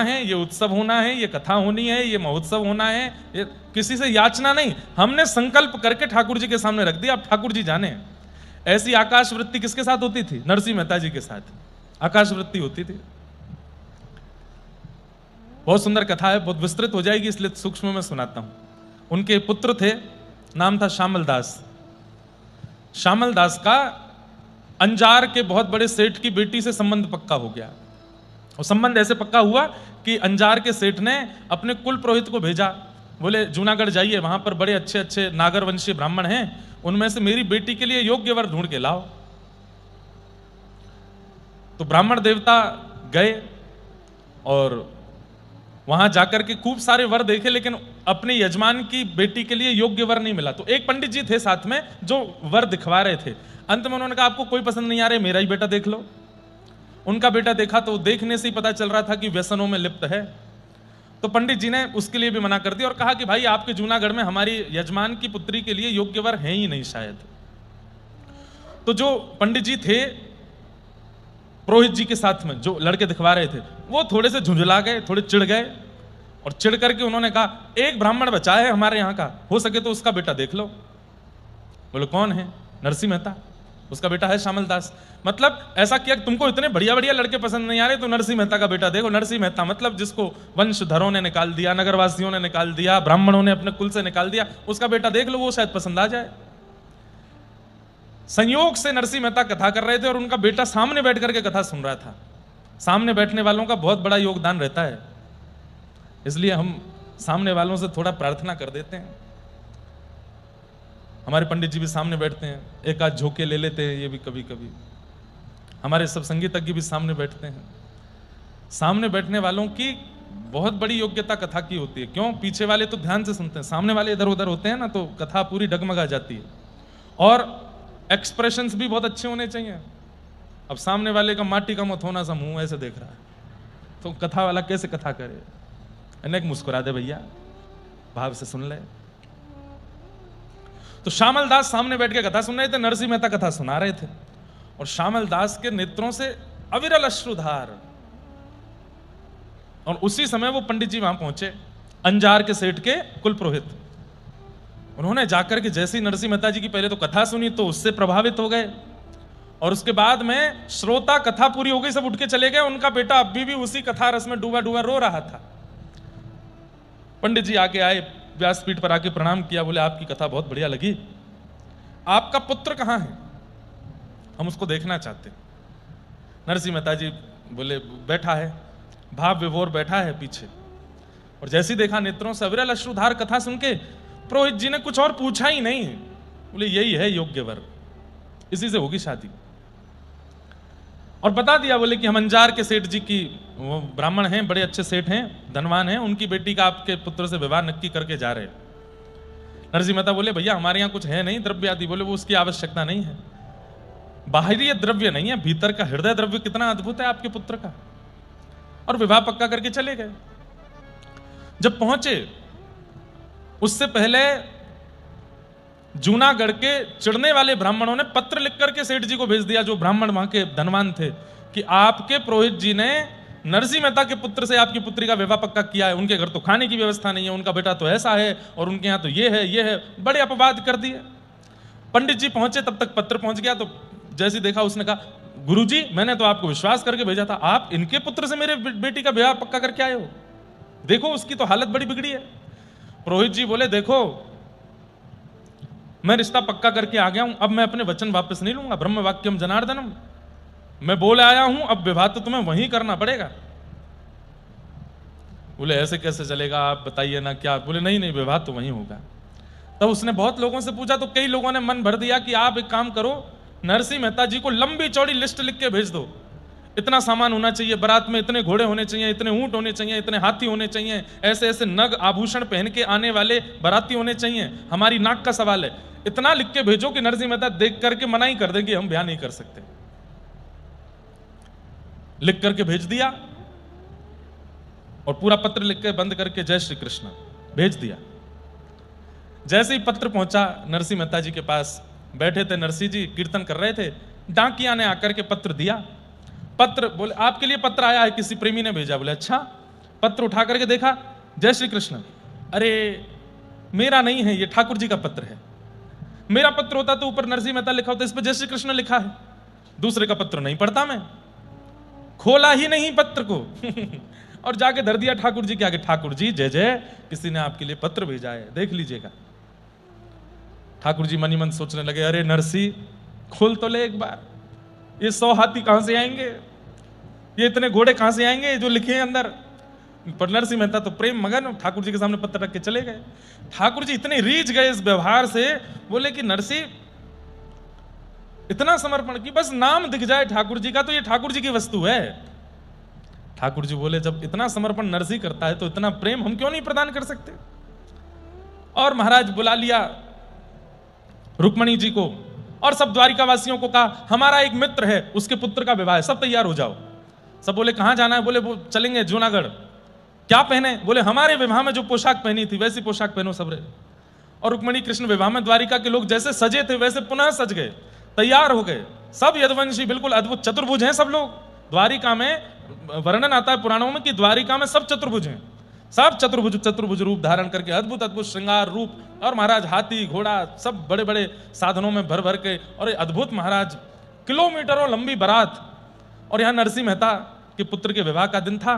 है, ये उत्सव होना है, ये कथा होनी है, ये महोत्सव होना है, ये किसी से याचना नहीं, हमने संकल्प करके ठाकुर जी के सामने रख दिया, अब ठाकुर जी जाने। ऐसी आकाश वृत्ति किसके साथ होती थी? नरसिंह मेहता जी के साथ आकाश वृत्ति होती थी। बहुत सुंदर कथा है, बहुत विस्तृत हो जाएगी, इसलिए सूक्ष्म में सुनाता हूं। उनके पुत्र थे, नाम था श्यामल दास। श्यामल दास का अंजार के बहुत बड़े सेठ की बेटी से संबंध पक्का हो गया। और संबंध ऐसे पक्का हुआ कि अंजार के सेठ ने अपने कुल पुरोहित को भेजा, बोले जूनागढ़ जाइए, वहां पर बड़े अच्छे अच्छे नागरवंशी ब्राह्मण हैं, उनमें से मेरी बेटी के लिए योग्य वर ढूंढ के लाओ। तो ब्राह्मण देवता गए और वहां जाकर के खूब सारे वर देखे, लेकिन अपने यजमान की बेटी के लिए योग्य वर नहीं मिला। तो एक पंडित जी थे साथ में जो वर दिखवा रहे थे। अंत में उन्होंने कहा आपको कोई पसंद नहीं आ रहा, मेरा ही बेटा देख लो। उनका बेटा देखा तो देखने से ही पता चल रहा था कि व्यसनों में लिप्त है। तो पंडित जी ने उसके लिए भी मना कर दिया और कहा कि भाई आपके जूनागढ़ में हमारी यजमान की पुत्री के लिए योग्य वर है ही नहीं शायद। तो जो पंडित जी थे पुरोहित जी के साथ में जो लड़के दिखवा रहे थे, वो थोड़े से झुंझला गए, थोड़े चिढ़ गए, और चिढ़ करके उन्होंने कहा एक ब्राह्मण बचा है हमारे यहाँ का, हो सके तो उसका बेटा देख लो। बोले कौन है? नरसिंह मेहता, उसका बेटा है श्यामल दास। मतलब ऐसा किया कि तुमको इतने बढ़िया बढ़िया लड़के पसंद नहीं आ रहे तो नरसिंह मेहता का बेटा देखो। नरसिंह मेहता मतलब जिसको वंशधरों ने निकाल दिया, नगरवासियों ने निकाल दिया, ब्राह्मणों ने अपने कुल से निकाल दिया, उसका बेटा देख लो, वो शायद पसंद आ जाए। संयोग से नरसिंह मेहता कथा कर रहे थे और उनका बेटा सामने बैठ करके कथा सुन रहा था। सामने बैठने वालों का बहुत बड़ा योगदान रहता है, इसलिए हम सामने वालों से थोड़ा प्रार्थना कर देते हैं। हमारे पंडित जी भी सामने बैठते हैं, एक आध झोंके ले लेते हैं, ये भी कभी कभी। हमारे सब संगीतज्ञ भी सामने बैठते हैं। सामने बैठने वालों की बहुत बड़ी योग्यता कथा की होती है। क्यों? पीछे वाले तो ध्यान से सुनते हैं, सामने वाले इधर उधर होते हैं ना, तो कथा पूरी डगमगा जाती है। और एक्सप्रेशंस भी बहुत अच्छे होने चाहिए। अब सामने वाले का माटी का मत होना सा मुंह ऐसे देख रहा है, तो कथा वाला कैसे कथा करे? अनेक मुस्कुरा दे भैया, भाव से सुन ले। तो श्यामल दास सामने बैठ के कथा सुन रहे थे, नरसिंह मेहता कथा सुना रहे थे, और श्यामल दास के नेत्रों से अविरल अश्रुधार। और उसी समय वो पंडित जी वहां पहुंचे, अंजार के सेठ के कुल पुरोहित। उन्होंने जाकर के जैसे ही नरसिंह मेहता जी की पहले तो कथा सुनी तो उससे प्रभावित हो गए, और उसके बाद में श्रोता, कथा पूरी हो गई, सब उठ के चले गए। उनका बेटा अभी भी उसी कथा रस में डूबा डूबा रो रहा था। पंडित जी आके आए, व्यासपीठ पर आके प्रणाम किया, बोले आपकी कथा बहुत बढ़िया लगी, आपका पुत्र कहां है? हम उसको देखना चाहते। नरसिंह मेहता जी बोले बैठा है, भाव विभोर बैठा है पीछे। और जैसे ही देखा नेत्रों से अविरल अश्रुधार, कथा सुन के पुरोहित जी ने कुछ और पूछा ही नहीं, बोले यही है योग्य वर, इसी से होगी शादी। और बता दिया, बोले कि हम अंजार के सेठ जी की, वो ब्राह्मण हैं, बड़े अच्छे सेठ हैं, धनवान हैं, उनकी बेटी का आपके पुत्र से विवाह नक्की करके जा रहे हैं। नरसिंह मेहता बोले भैया हमारे यहाँ कुछ है नहीं द्रव्य आदि। बोले वो उसकी आवश्यकता नहीं है, बाहरी द्रव्य नहीं है, भीतर का हृदय द्रव्य कितना अद्भुत है आपके पुत्र का। और विवाह पक्का करके चले गए। जब पहुंचे उससे पहले जूनागढ़ के चिढ़ने वाले ब्राह्मणों ने पत्र लिख करके सेठ जी को भेज दिया, जो ब्राह्मण वहां के धनवान थे, कि आपके पुरोहित जी ने नरसिंह मेहता के पुत्र से आपकी पुत्री का विवाह पक्का किया है, उनके घर तो खाने की व्यवस्था नहीं है, उनका बेटा तो ऐसा है, और उनके यहाँ तो ये है, बड़े अपवाद कर दिए। पंडित जी पहुंचे, तब तक पत्र पहुंच गया। तो जैसे देखा उसने कहा गुरुजी मैंने तो आपको विश्वास करके भेजा था, आप इनके पुत्र से मेरे बेटी का विवाह पक्का करके आए हो, देखो उसकी तो हालत बड़ी बिगड़ी है। पुरोहित जी बोले देखो मैं रिश्ता पक्का करके आ गया हूं, अब मैं अपने वचन वापस नहीं लूंगा, ब्रह्म वाक्यम जनार्दनम, मैं बोले आया हूं, अब विवाह तो तुम्हें वहीं करना पड़ेगा। बोले ऐसे कैसे चलेगा, आप बताइए ना क्या। बोले नहीं नहीं विवाह तो वहीं होगा। तब उसने बहुत लोगों से पूछा, तो कई लोगों ने मन भर दिया कि आप एक काम करो, नरसिंह मेहता जी को लंबी चौड़ी लिस्ट लिख के भेज दो, इतना सामान होना चाहिए, बारात में इतने घोड़े होने चाहिए, इतने ऊंट होने चाहिए, इतने हाथी होने चाहिए, ऐसे ऐसे नग आभूषण पहन के आने वाले बाराती होने चाहिए, हमारी नाक का सवाल है, इतना लिख के भेजो कि नरसिंह मेहता देख करके मना ही कर देंगे, हम ब्याह नहीं कर सकते। लिख करके भेज दिया और पूरा पत्र लिख के बंद करके जय श्री कृष्ण भेज दिया। जैसे ही पत्र पहुंचा नरसिंह मेहता जी के पास, बैठे थे नरसिंह जी कीर्तन कर रहे थे, डाकिया ने आकर के पत्र दिया। पत्र, बोले आपके लिए पत्र आया है, किसी प्रेमी ने भेजा। बोले अच्छा, पत्र उठा करके देखा, जय श्री कृष्ण। अरे मेरा नहीं है, ये ठाकुर जी का पत्र है। मेरा पत्र होता तो ऊपर नरसिंह मेहता लिखा होता, इस पर जय श्री कृष्ण लिखा है। दूसरे का पत्र नहीं पढ़ता मैं, खोला ही नहीं पत्र को और जाके धर दिया ठाकुर जी के आगे, ठाकुर जी जय जय, किसी ने आपके लिए पत्र भेजा है, देख लीजिएगा। ठाकुर जी मन ही मन सोचने लगे, अरे नरसी खोल तो ले एक बार, ये 100 हाथी कहां से आएंगे, ये इतने घोड़े कहां से आएंगे जो लिखे हैं अंदर। पर नरसिंह मेहता तो प्रेम मगन ठाकुर जी के सामने पत्र रख के चले गए। ठाकुर जी इतने रीझ गए इस व्यवहार से, बोले कि नरसी इतना समर्पण की बस नाम दिख जाए ठाकुर जी का तो ये ठाकुर जी की वस्तु है। ठाकुर जी बोले जब इतना समर्पण नरसी करता है तो इतना प्रेम हम क्यों नहीं प्रदान कर सकते। और महाराज बुला लिया रुक्मणी जी को और सब द्वारिका वासियों को कहा, हमारा एक मित्र है, उसके पुत्र का विवाह है, सब तैयार हो जाओ। सब बोले कहां जाना है, बोले वो चलेंगे जूनागढ़। क्या पहने, बोले हमारे विवाह में जो पोशाक पहनी थी वैसी पोशाक पहनो सबरे। और रुक्मणी कृष्ण विवाह में द्वारिका के लोग जैसे सजे थे वैसे पुनः सज गए, तैयार हो गए, सब यदुवंशी, बिल्कुल अद्भुत चतुर्भुज हैं सब लोग। द्वारिका में वर्णन आता है पुराणों में कि द्वारिका में सब चतुर्भुज हैं, सब चतुर्भुज रूप धारण करके अद्भुत अद्भुत श्रृंगार रूप। और महाराज हाथी घोड़ा सब बड़े बड़े साधनों में भर भर के, और अद्भुत महाराज किलोमीटरों लंबी बारात। और यहां नरसिंह मेहता के पुत्र के विवाह का दिन था।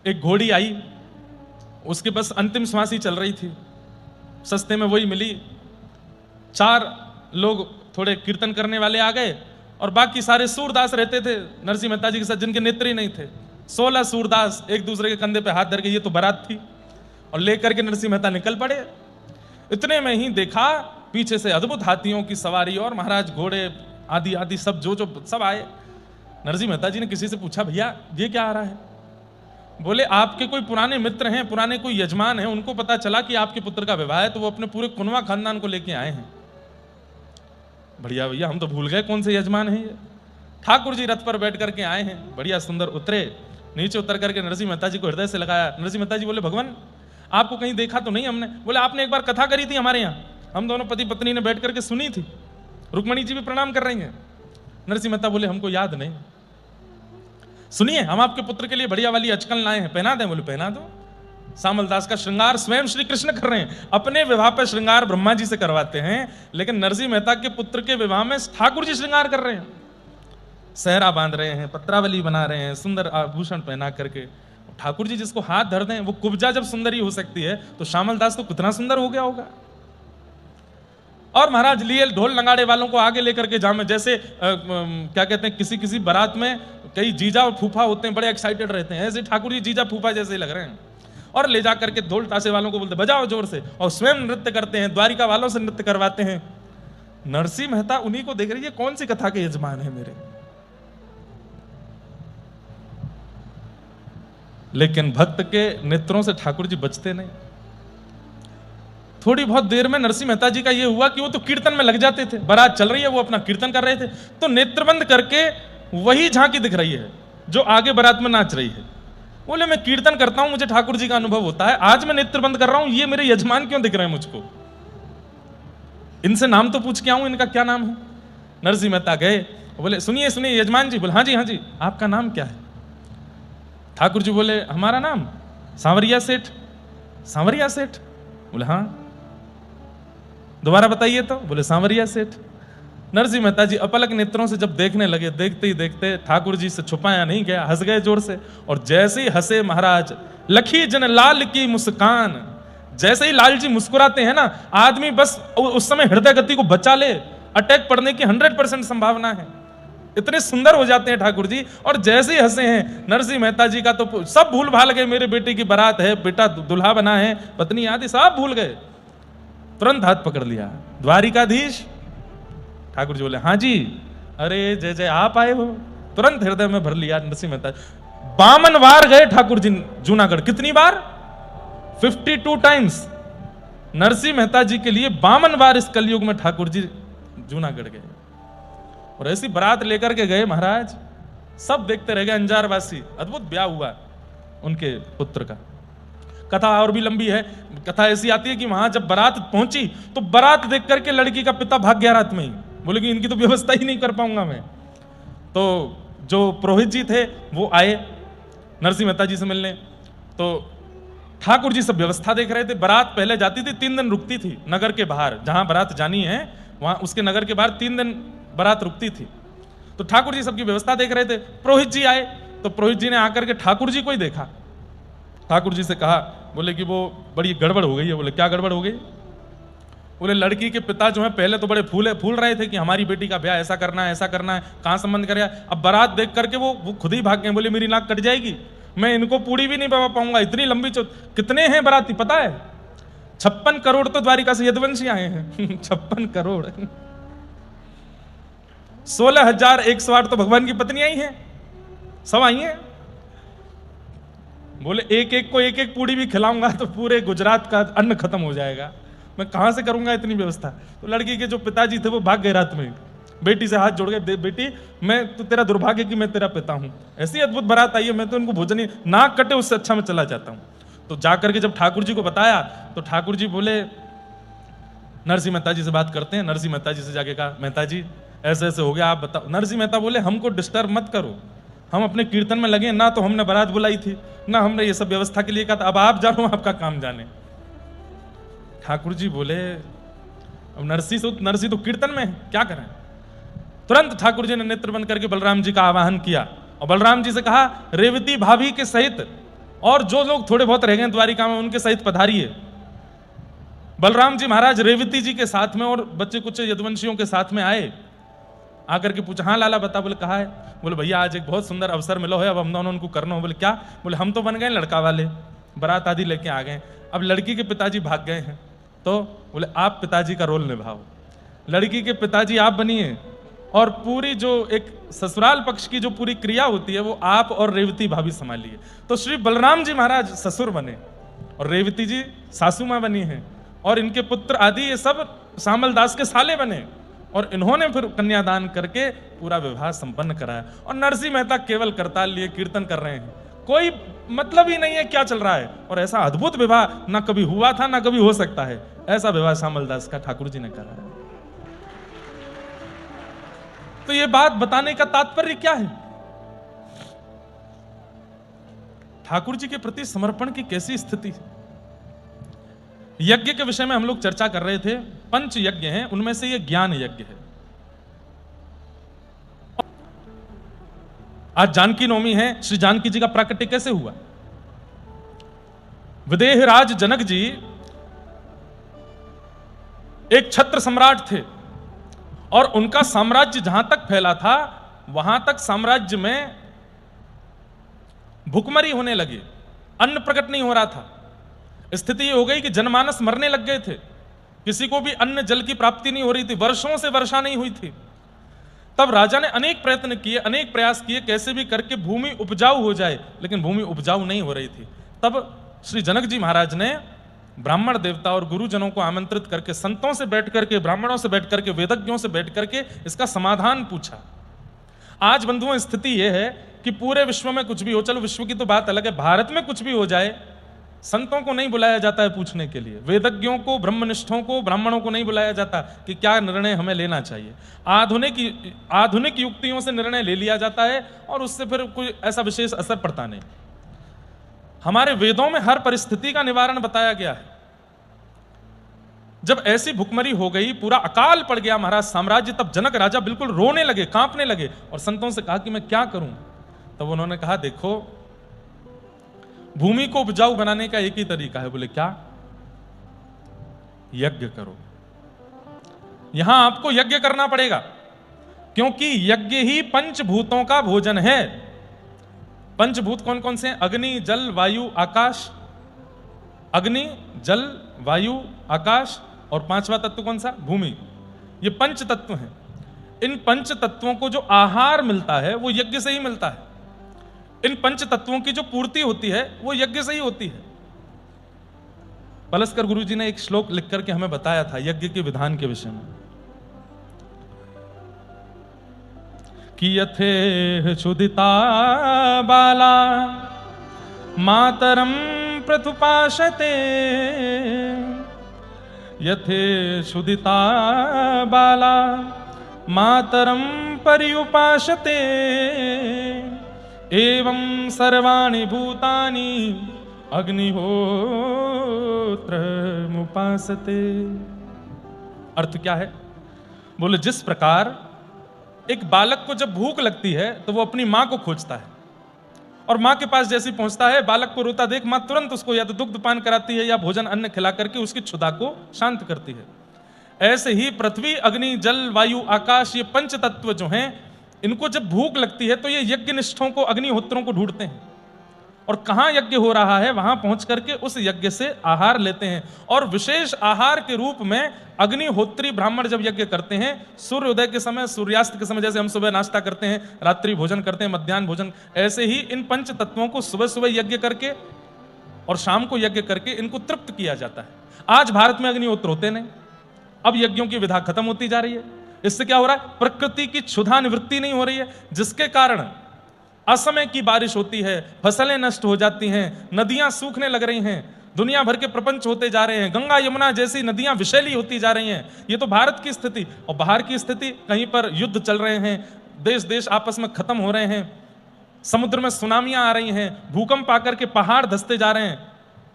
एक घोड़ी आई, उसके बस अंतिम श्वास ही चल रही थी, सस्ते में वही मिली। 4 लोग थोड़े कीर्तन करने वाले आ गए और बाकी सारे सूरदास रहते थे नरसिंह मेहता जी के साथ, जिनके नेत्र ही नहीं थे। 16 सूरदास एक दूसरे के कंधे पे हाथ धर के, ये तो बारात थी, और लेकर के नरसिंह मेहता निकल पड़े। इतने में ही देखा पीछे से अद्भुत हाथियों की सवारी और महाराज घोड़े आदि आदि सब जो सब आए। नरसिंह मेहता जी ने किसी से पूछा, भैया ये क्या आ रहा है। बोले आपके कोई पुराने मित्र हैं, पुराने कोई यजमान हैं, उनको पता चला कि आपके पुत्र का विवाह है तो वो अपने पूरे कुनवा खानदान को लेके आए हैं। बढ़िया भैया, हम तो भूल गए कौन से यजमान हैं ये। ठाकुर जी रथ पर बैठ करके आए हैं, बढ़िया सुंदर उतरे, नीचे उतर करके नरसिंह मेहता जी को हृदय से लगाया। नरसिंह मेहता जी बोले, भगवान आपको कहीं देखा तो नहीं हमने। बोले आपने एक बार कथा करी थी हमारे यहाँ, हम दोनों पति पत्नी ने बैठ करके सुनी थी, रुक्मणी जी भी प्रणाम कर रही हैं। नरसिंह मेहता बोले हमको याद नहीं। सुनिए, हम आपके पुत्र के लिए बढ़िया वाली अचकन लाए हैं, पहना दें। बोले पहना दो। सामल दास का श्रृंगार स्वयं श्री कृष्ण कर रहे हैं, अपने विवाह पर श्रृंगार ब्रह्मा जी से करवाते हैं, लेकिन नरसिंह मेहता के पुत्र के विवाह में ठाकुर जी श्रृंगार कर रहे हैं, सहरा बांध रहे हैं, पत्रावली बना रहे हैं, सुंदर आभूषण पहना करके। ठाकुर जी जिसको हाथ धर दें, वो कुब्जा जब सुंदरी हो सकती है तो श्यामल दास तो कितना सुंदर हो गया होगा। और महाराज लिए ढोल नगाड़े वालों को आगे लेकर के जामे, जैसे क्या कहते हैं, किसी बारात में कई जीजा और फूफा होते हैं, बड़े एक्साइटेड रहते हैं, ऐसे ठाकुर जी जीजा फूफा जैसे लग रहे हैं। और ले जा करके ढोल ताशे वालों को बोलते बजाओ जोर से, और स्वयं नृत्य करते हैं, द्वारिका वालों से नृत्य करवाते हैं। नरसिंह मेहता उन्हीं को देख रही है, कौन सी कथा के यजमान है मेरे। लेकिन भक्त के नेत्रों से ठाकुर जी बचते नहीं। थोड़ी बहुत देर में नरसिंह मेहता जी का यह हुआ कि वो तो कीर्तन में लग जाते थे, बारात चल रही है, वो अपना कीर्तन कर रहे थे, तो नेत्रबंद करके वही झांकी दिख रही है जो आगे बारात में नाच रही है। बोले मैं कीर्तन करता हूं, मुझे ठाकुर जी का अनुभव होता है, आज मैं नेत्र बंद कर रहा हूं, ये मेरे यजमान क्यों दिख रहे हैं मुझको, इनसे नाम तो पूछ के आऊं, इनका क्या नाम है। नरसिंह मेहता गए, बोले सुनिए सुनिए यजमान जी। बोले हाँ जी आपका नाम क्या है। ठाकुर जी बोले हमारा नाम सांवरिया सेठ। सांवरिया सेठ? बोले हाँ। दोबारा बताइए तो। बोले सांवरिया सेठ। नरसिंह मेहता जी अपलक नेत्रों से जब देखने लगे, देखते ही देखते ठाकुर जी से छुपाया नहीं गया, हंस गए जोर से। और जैसे ही हंसे महाराज, लखी जन लाल की मुस्कान, जैसे ही लाल जी मुस्कुराते हैं ना, आदमी बस उस समय हृदय गति को बचा ले, अटैक पड़ने की 100% संभावना है, इतने सुंदर हो जाते हैं ठाकुर जी। और जैसे ही हंसे हैं नरसिंह मेहता जी का तो सब भूल भाल गए, मेरे बेटे की बारात है, बेटा दुल्हा बना है, पत्नी आदि सब भूल गए। तुरंत हाथ पकड़ लिया, द्वारिकाधीश। ठाकुर जी बोले हाँ जी। अरे जय जय आप आए हो। तुरंत हृदय में भर लिया नरसिंह मेहता। 52 बार गए ठाकुर जी जूनागढ़। कितनी बार? 52 टाइम्स। नरसिंह मेहता जी के लिए 52 बार इस कलयुग में ठाकुर जी जूनागढ़ गए। और ऐसी बारात लेकर के गए महाराज, सब देखते रह गए अंजार वासी। अद्भुत ब्याह हुआ उनके पुत्र का। कथा और भी लंबी है। कथा ऐसी आती है कि वहां जब बारात पहुंची तो बारात देख करके लड़की का पिता भाग गया रात में ही, बोले कि इनकी तो व्यवस्था ही नहीं कर पाऊंगा मैं। तो जो पुरोहित जी थे वो आए, नरसिंह मेहता जी से मिलने। तो ठाकुर जी सब व्यवस्था देख रहे थे। बारात पहले जाती थी, 3 दिन रुकती थी नगर के बाहर, जहां बारात जानी है वहां उसके नगर के बाहर 3 दिन बारात रुकती थी। तो ठाकुर जी सबकी व्यवस्था देख रहे थे। पुरोहित जी आए, तो पुरोहित जी ने आकर के ठाकुर जी को ही देखा। ठाकुर जी से कहा, बोले कि वो बड़ी गड़बड़ हो गई है। बोले क्या गड़बड़ हो गई? बोले लड़की के पिता जो है पहले तो बड़े फूल रहे थे कि हमारी बेटी का ब्याह ऐसा करना है, ऐसा करना है, कहां संबंध करेगा। अब बारात देख करके वो खुद ही भाग गए। बोले मेरी नाक कट जाएगी, मैं इनको पूरी भी नहीं बना पाऊंगा, इतनी लंबी कितने हैं बाराती पता है? 56 करोड़ तो द्वारिका से यदुवंशी आए हैं 56 करोड़ 16,108 तो भगवान की पत्नी आई हैं, सब आई हैं। बोले एक एक को एक एक पूड़ी भी खिलाऊंगा तो पूरे गुजरात का अन्न खत्म हो जाएगा, मैं कहां से करूंगा इतनी व्यवस्था। तो लड़की के जो पिताजी थे वो भाग गए रात में, बेटी से हाथ जोड़ गए, बेटी मैं तो तेरा दुर्भाग्य कि मैं तेरा पिता हूं, ऐसी अद्भुत बारात आई है, मैं तो उनको भोजन ही नाक कटे उससे अच्छा मैं चला जाता हूं। तो जाकर के जब ठाकुर जी को बताया तो ठाकुर जी बोले नरसिंह मेहता जी से बात करते हैं। नरसिंह मेहता जी से जाके कहा, मेहता जी ऐसे ऐसे हो गया, आप बताओ। नरसिंह मेहता बोले हमको डिस्टर्ब मत करो, हम अपने कीर्तन में लगे, ना तो हमने बारात बुलाई थी, ना हमने ये सब व्यवस्था के लिए कहा था, अब आप जानो आपका काम जाने। ठाकुर जी बोले अब नरसिंह तो कीर्तन में है, क्या करें। तुरंत ठाकुर जी ने नेत्र बंद करके बलराम जी का आवाहन किया और बलराम जी से कहा, रेवती भाभी के सहित और जो लोग थोड़े बहुत रह गए द्वारिका में उनके सहित पधारिए। बलराम जी महाराज रेवती जी के साथ में और बच्चे कुछ यदुवंशियों के साथ में आए। आकर के पूछा, हाँ लाला बता। बोले कहा है? बोले भैया आज एक बहुत सुंदर अवसर मिलो है, अब हम दोनों उनको करना हो। बोले क्या? बोले हम तो बन गए लड़का वाले, बारात आदि लेके आ गए, अब लड़की के पिताजी भाग गए हैं, तो बोले आप पिताजी का रोल निभाओ, लड़की के पिताजी आप बनिए और पूरी जो एक ससुराल पक्ष की जो पूरी क्रिया होती है वो आप और रेवती भाभी संभालिए। तो श्री बलराम जी महाराज ससुर बने और रेवती जी सासू मां बनी हैं और इनके पुत्र आदि ये सब शामल दास के साले बने और इन्होंने फिर कन्यादान करके पूरा विवाह संपन्न कराया। और नरसिंह मेहता केवल करताल लिए कीर्तन कर रहे हैं, कोई मतलब ही नहीं है क्या चल रहा है। और ऐसा अद्भुत विवाह ना कभी हुआ था ना कभी हो सकता है, ऐसा विवाह शामल दास का ठाकुर जी ने कराया। तो ये बात बताने का तात्पर्य क्या है? ठाकुर जी के प्रति समर्पण की कैसी स्थिति है। यज्ञ के विषय में हम लोग चर्चा कर रहे थे, 5 यज्ञ हैं, उनमें से ये ज्ञान यज्ञ है। आज जानकी नवमी है, श्री जानकी जी का प्राकट्य कैसे हुआ? विदेहराज जनक जी एक छत्र सम्राट थे और उनका साम्राज्य जहां तक फैला था वहां तक साम्राज्य में भुखमरी होने लगी, अन्न प्रकट नहीं हो रहा था। स्थिति ये हो गई कि जनमानस मरने लग गए थे, किसी को भी अन्न जल की प्राप्ति नहीं हो रही थी, वर्षों से वर्षा नहीं हुई थी। तब राजा ने अनेक प्रयत्न किए, अनेक प्रयास किए, कैसे भी करके भूमि उपजाऊ हो जाए, लेकिन भूमि उपजाऊ नहीं हो रही थी। तब श्री जनक जी महाराज ने ब्राह्मण देवता और गुरुजनों को आमंत्रित करके, संतों से बैठ करके, ब्राह्मणों से बैठ करके, वेदज्ञों से बैठ करके इसका समाधान पूछा। आज बंधुओं स्थिति यह है कि पूरे विश्व में कुछ भी हो, चलो विश्व की तो बात अलग है, भारत में कुछ भी हो जाए, संतों को नहीं बुलाया जाता है पूछने के लिए, वेदज्ञों को, ब्रह्मनिष्ठों को, ब्राह्मणों को नहीं बुलाया जाता कि क्या निर्णय हमें लेना चाहिए। आधुनिक युक्तियों से निर्णय ले लिया जाता है और उससे फिर कोई ऐसा विशेष असर पड़ता नहीं। हमारे वेदों में हर परिस्थिति का निवारण बताया गया है। जब ऐसी भुखमरी हो गई, पूरा अकाल पड़ गया महाराज साम्राज्य, तब जनक राजा बिल्कुल रोने लगे, कांपने लगे और संतों से कहा कि मैं क्या करूं। तब उन्होंने कहा, देखो भूमि को उपजाऊ बनाने का एक ही तरीका है। बोले क्या? यज्ञ करो। यहां आपको यज्ञ करना पड़ेगा, क्योंकि यज्ञ ही पंचभूतों का भोजन है। पंचभूत कौन कौन से हैं? अग्नि, जल, वायु, आकाश। अग्नि, जल, वायु, आकाश और 5वां तत्व कौन सा? भूमि। ये पंच तत्व हैं। इन पंच तत्वों को जो आहार मिलता है वो यज्ञ से ही मिलता है। इन पंच तत्वों की जो पूर्ति होती है वो यज्ञ से ही होती है। पलस्कर गुरु जी ने एक श्लोक लिख करके हमें बताया था यज्ञ के विधान के विषय में कि यथे क्षुदिता बाला मातरम प्रतुपाशते, यथे क्षुदिता बाला मातरम पर्युपाशते, एवं सर्वाणि भूतानि अग्निहोत्र मुपासते। अर्थ क्या है? बोले जिस प्रकार एक बालक को जब भूख लगती है तो वो अपनी मां को खोजता है, और मां के पास जैसे पहुंचता है बालक को रोता देख मां तुरंत उसको या तो दुग्ध पान कराती है या भोजन अन्न खिला करके उसकी क्षुधा को शांत करती है। ऐसे ही पृथ्वी, अग्नि, जल, वायु, आकाश, ये पंच तत्व जो हैं, इनको जब भूख लगती है तो ये यज्ञ निष्ठों को, अग्निहोत्रों को ढूंढते हैं, और कहां यज्ञ हो रहा है वहां पहुंच करके उस यज्ञ से आहार लेते हैं। और विशेष आहार के रूप में अग्निहोत्री ब्राह्मण जब यज्ञ करते हैं, सूर्योदय के समय, सूर्यास्त के समय, जैसे हम सुबह नाश्ता करते हैं, रात्रि भोजन करते हैं, मध्याह्न भोजन, ऐसे ही इन पंच तत्वों को सुबह सुबह यज्ञ करके और शाम को यज्ञ करके इनको तृप्त किया जाता है। आज भारत में अग्निहोत्र होते नहीं, अब यज्ञों की विधा खत्म होती जा रही है। इससे क्या हो रहा है? प्रकृति की क्षुधा निवृत्ति नहीं हो रही है, जिसके कारण असमय की बारिश होती है, फसलें नष्ट हो जाती हैं, नदियां सूखने लग रही हैं, दुनिया भर के प्रपंच होते जा रहे हैं, गंगा यमुना जैसी नदियां विषैली होती जा रही हैं। ये तो भारत की स्थिति। और बाहर की स्थिति, कहीं पर युद्ध चल रहे हैं, देश देश आपस में खत्म हो रहे हैं, समुद्र में सुनामियां आ रही हैं, भूकंप आकर के पहाड़ धंसते जा रहे हैं।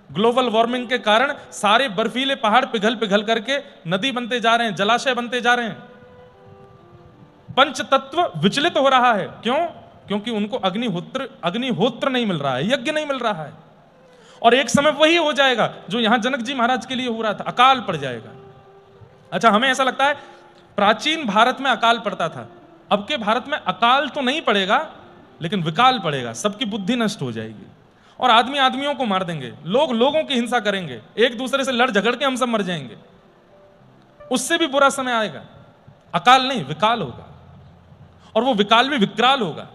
ग्लोबल वार्मिंग के कारण सारे बर्फीले पहाड़ पिघल पिघल करके नदी बनते जा रहे हैं, जलाशय बनते जा रहे हैं। पंच तत्व विचलित हो रहा है। क्यों? क्योंकि उनको अग्निहोत्र नहीं मिल रहा है, यज्ञ नहीं मिल रहा है। और एक समय वही हो जाएगा जो यहां जनक जी महाराज के लिए हो रहा था, अकाल पड़ जाएगा। अच्छा, हमें ऐसा लगता है प्राचीन भारत में अकाल पड़ता था, अब के भारत में अकाल तो नहीं पड़ेगा लेकिन विकाल पड़ेगा, सबकी बुद्धि नष्ट हो जाएगी और आदमी आदमियों को मार देंगे, लोग लोगों की हिंसा करेंगे, एक दूसरे से लड़ झगड़ के हम सब मर जाएंगे। उससे भी बुरा समय आएगा। अकाल नहीं, विकाल होगा, और वो विकाल भी विकराल होगा।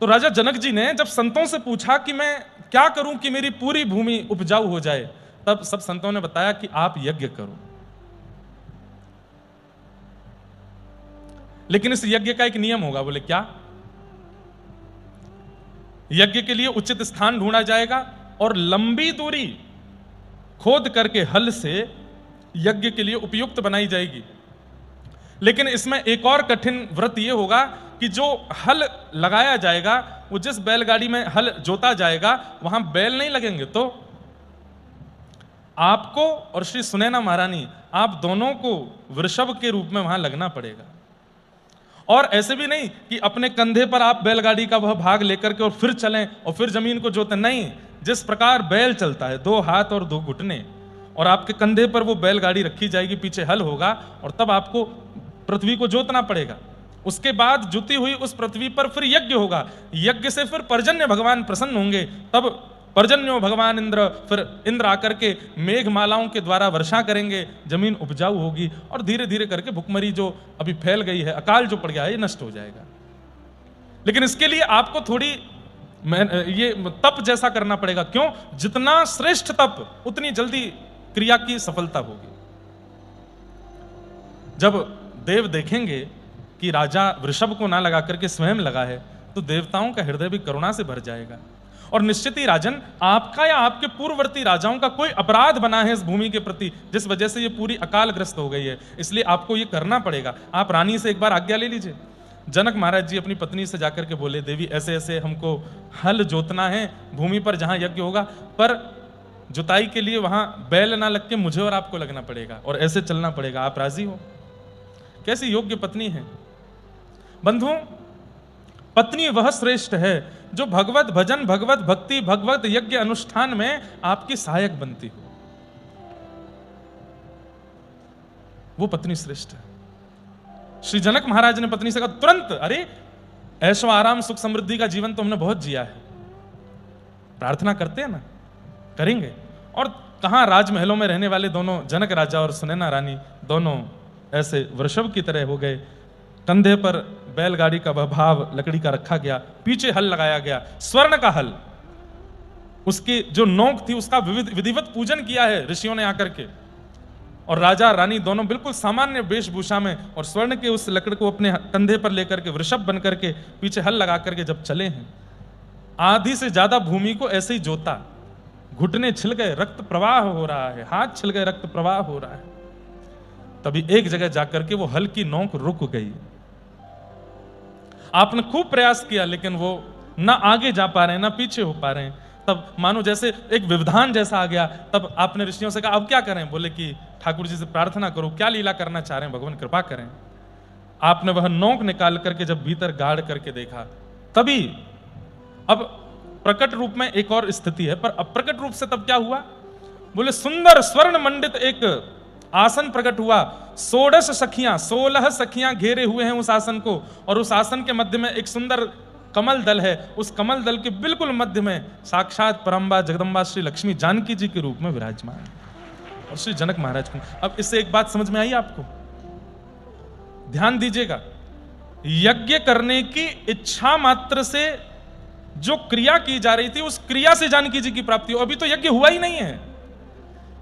तो राजा जनक जी ने जब संतों से पूछा कि मैं क्या करूं कि मेरी पूरी भूमि उपजाऊ हो जाए, तब सब संतों ने बताया कि आप यज्ञ करो। लेकिन इस यज्ञ का एक नियम होगा। बोले क्या? यज्ञ के लिए उचित स्थान ढूंढा जाएगा और लंबी दूरी खोद करके हल से यज्ञ के लिए उपयुक्त बनाई जाएगी। लेकिन इसमें एक और कठिन व्रत यह होगा कि जो हल लगाया जाएगा, वो जिस बैलगाड़ी में हल जोता जाएगा वहां बैल नहीं लगेंगे, तो आपको और श्री सुनैना महारानी, आप दोनों को वृषभ के रूप में वहां लगना पड़ेगा। और ऐसे भी नहीं कि अपने कंधे पर आप बैलगाड़ी का वह भाग लेकर के और फिर चलें और फिर जमीन को जोतें। नहीं, जिस प्रकार बैल चलता है, 2 हाथ और 2 घुटने, और आपके कंधे पर वो बैलगाड़ी रखी जाएगी, पीछे हल होगा, और तब आपको पृथ्वी को जोतना पड़ेगा। उसके बाद जुती हुई उस पृथ्वी पर फिर यज्ञ होगा। यज्ञ से फिर पर्जन्य भगवान प्रसन्न होंगे, तब पर्जन्यो भगवान इंद्र, फिर इंद्र आकर के मेघमालाओं के द्वारा वर्षा करेंगे, जमीन उपजाऊ होगी, और धीरे धीरे करके भुखमरी जो अभी फैल गई है, अकाल जो पड़ गया है, ये नष्ट हो जाएगा। लेकिन इसके लिए आपको थोड़ी ये तप जैसा करना पड़ेगा। क्यों? जितना श्रेष्ठ तप उतनी जल्दी क्रिया की सफलता होगी। जब देव देखेंगे कि राजा वृषभ को ना लगा करके स्वयं लगा है, तो देवताओं का हृदय भी करुणा से भर जाएगा। और निश्चित ही राजन, आपका या आपके पूर्ववर्ती राजाओं का कोई अपराध बना है इस भूमि के प्रति, जिस वजह से ये पूरी अकालग्रस्त हो गई है, इसलिए आपको ये करना पड़ेगा। आप रानी से एक बार आज्ञा ले लीजिए। जनक महाराज जी अपनी पत्नी से जाकर के बोले, देवी ऐसे ऐसे हमको हल जोतना है भूमि पर जहां यज्ञ होगा, पर जुताई के लिए वहां बैल ना लग के मुझे और आपको लगना पड़ेगा, और ऐसे चलना पड़ेगा। आप राजी हो? कैसी योग्य पत्नी है बंधुओं। पत्नी वह श्रेष्ठ है जो भगवत भजन, भगवत भक्ति, भगवत यज्ञ अनुष्ठान में आपकी सहायक बनती हो, वो पत्नी श्रेष्ठ है। श्री जनक महाराज ने पत्नी से कहा तुरंत, अरे ऐशो आराम सुख समृद्धि का जीवन तो हमने बहुत जिया है, प्रार्थना करते हैं ना, करेंगे। और कहां राजमहलों में रहने वाले दोनों जनक राजा और सुनैना रानी दोनों ऐसे वृषभ की तरह हो गए। कंधे पर बैलगाड़ी का भाव लकड़ी का रखा गया, पीछे हल लगाया गया, स्वर्ण का हल, उसकी जो नोक थी उसका विधिवत पूजन किया है ऋषियों ने आकर के। और राजा रानी दोनों बिल्कुल सामान्य वेशभूषा में और स्वर्ण के उस लकड़ को अपने कंधे पर लेकर के वृषभ बन करके पीछे हल लगा करके जब चले हैं, आधी से ज्यादा भूमि को ऐसे ही जोता, घुटने छिल गए, रक्त प्रवाह हो रहा है, हाथ छिल गए, रक्त प्रवाह हो रहा है। तभी एक जगह जाकर के वो हल की नोक रुक गई। आपने खूब प्रयास किया लेकिन वो ना आगे जा पा रहे हैं ना पीछे हो पा रहे हैं। तब मानो जैसे एक व्यवधान जैसा आ गया। तब आपने ऋषियों से कहा अब क्या करें? बोले कि ठाकुर जी से प्रार्थना करो, क्या लीला करना चाह रहे हैं, भगवान कृपा करें। आपने वह नोक निकाल करके जब भीतर गाड़ करके देखा, तभी अब प्रकट रूप में एक और स्थिति है, पर अप्रकट रूप से तब क्या हुआ? बोले सुंदर स्वर्ण मंडित एक आसन प्रकट हुआ। 16 सखियां घेरे हुए हैं उस आसन को, और उस आसन के मध्य में एक सुंदर कमल दल है। उस कमल दल के बिल्कुल मध्य में साक्षात परम्बा जगदम्बा श्री लक्ष्मी जानकी जी के रूप में विराजमान और श्री जनक महाराज को। अब इससे एक बात समझ में आई आपको? ध्यान दीजिएगा, यज्ञ करने की इच्छा मात्र से जो क्रिया की जा रही थी, उस क्रिया से जानकी जी की प्राप्ति हो। अभी तो यज्ञ हुआ ही नहीं है,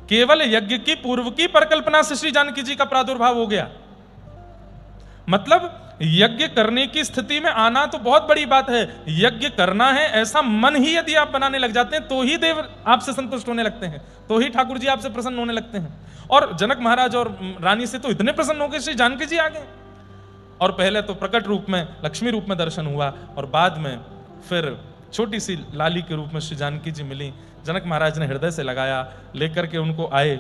केवल यज्ञ की पूर्व की परिकल्पना से श्री जानकी जी का प्रादुर्भाव हो गया। मतलब यज्ञ करने की स्थिति में आना तो बहुत बड़ी बात है। यज्ञ करना है ऐसा मन ही यदि आप बनाने लग जाते हैं, तो ही देव आपसे संतुष्ट होने लगते हैं, तो ही ठाकुर जी आपसे प्रसन्न होने लगते हैं। और जनक महाराज और रानी से तो इतने प्रसन्न हो गए, श्री जानकी जी आ गए। और पहले तो प्रकट रूप में लक्ष्मी रूप में दर्शन हुआ, और बाद में फिर छोटी सी लाली के रूप में श्री जानकी जी मिली। जनक महाराज ने हृदय से लगाया, लेकर के उनको आए।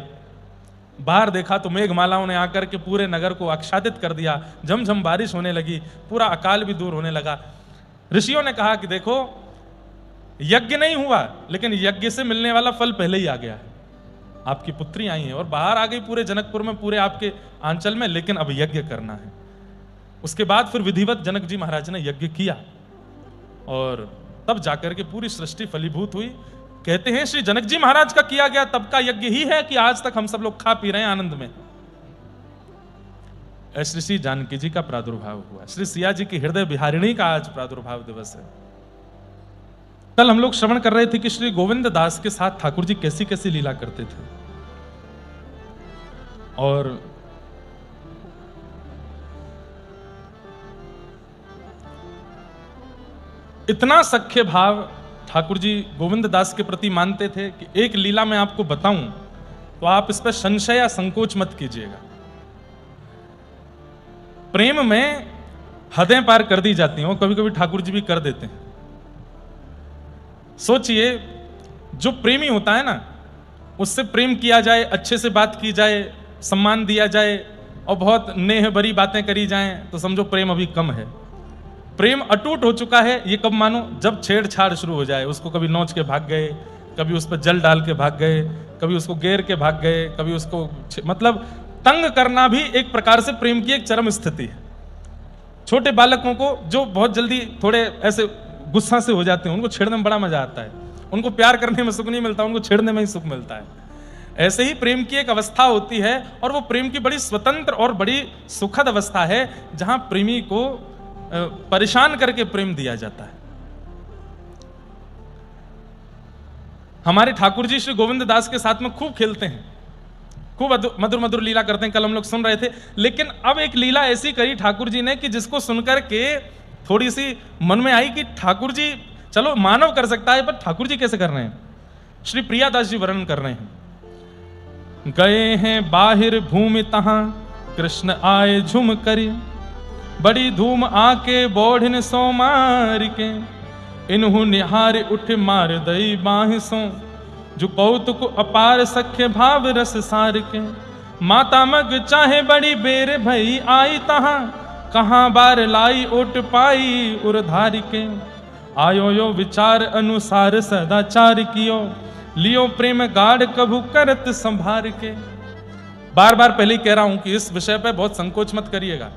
बाहर देखा तो मेघमालाओं ने आकर के पूरे नगर को आच्छादित कर दिया। झमझम बारिश होने लगी, पूरा अकाल भी दूर होने लगा। ऋषियों ने कहा कि देखो, यज्ञ नहीं हुआ लेकिन यज्ञ से मिलने वाला फल पहले ही आ गया है। आपकी पुत्री आई है और बाहर आ गई पूरे जनकपुर में, पूरे आपके आंचल में, लेकिन अब यज्ञ करना है। उसके बाद फिर विधिवत जनक जी महाराज ने यज्ञ किया, और तब जाकर के पूरी सृष्टि फलीभूत हुई। कहते हैं श्री जनक जी महाराज का किया गया तब का यज्ञ ही है कि आज तक हम सब लोग खा पी रहे हैं आनंद में। ऐसे श्री जानकी जी का प्रादुर्भाव हुआ। श्री सिया जी की हृदय बिहारिणी का आज प्रादुर्भाव दिवस है। कल हम लोग श्रवण कर रहे थे कि श्री गोविंद दास के साथ ठाकुर जी कैसी कैसी लीला करते थे, और इतना सख्य भाव ठाकुर जी गोविंद दास के प्रति मानते थे कि एक लीला मैं आपको बताऊं तो आप इस पर संशय या संकोच मत कीजिएगा। प्रेम में हदें पार कर दी जाती हैं, और कभी कभी ठाकुर जी भी कर देते हैं। सोचिए, जो प्रेमी होता है ना, उससे प्रेम किया जाए, अच्छे से बात की जाए, सम्मान दिया जाए, और बहुत नेह भरी बातें करी जाएं, तो समझो प्रेम अभी कम है। प्रेम अटूट हो चुका है, ये कब मानो? जब छेड़छाड़ शुरू हो जाए। उसको कभी नोच के भाग गए, कभी उस पर जल डाल के भाग गए, कभी उसको गेर के भाग गए, कभी उसको मतलब तंग करना भी एक प्रकार से प्रेम की एक चरम स्थिति है। छोटे बालकों को जो बहुत जल्दी थोड़े ऐसे गुस्सा से हो जाते हैं, उनको छेड़ने में बड़ा मजा आता है। उनको प्यार करने में सुख नहीं मिलता, उनको छेड़ने में ही सुख मिलता है। ऐसे ही प्रेम की एक अवस्था होती है, और वो प्रेम की बड़ी स्वतंत्र और बड़ी सुखद अवस्था है, जहां प्रेमी को परेशान करके प्रेम दिया जाता है। हमारे ठाकुर जी श्री गोविंद दास के साथ में खूब खेलते हैं, खूब मधुर मधुर लीला करते हैं। कल हम लोग सुन रहे थे। लेकिन अब एक लीला ऐसी करी ठाकुर जी ने कि जिसको सुनकर के थोड़ी सी मन में आई कि ठाकुर जी, चलो मानव कर सकता है, पर ठाकुर जी कैसे कर रहे हैं? श्री प्रियादास जी वर्णन कर रहे हैं। गए हैं बाहिर भूमि तहां कृष्ण आए झुम करी, बड़ी धूम आके बोढ़न सो मार के, इन्हु निहार उठ मार दई बाह सो, जो कौतुक अपार सख्य भाव रस सार के, माता मग चाहे बड़ी बेर भई आई तहां, कहां बार लाई ओट पाई उर्धार के, आयो यो विचार अनुसार सदाचार कियो, लियो प्रेम गाढ़ कभु करत संभार के। बार बार पहले ही कह रहा हूं कि इस विषय पे बहुत संकोच मत करिएगा,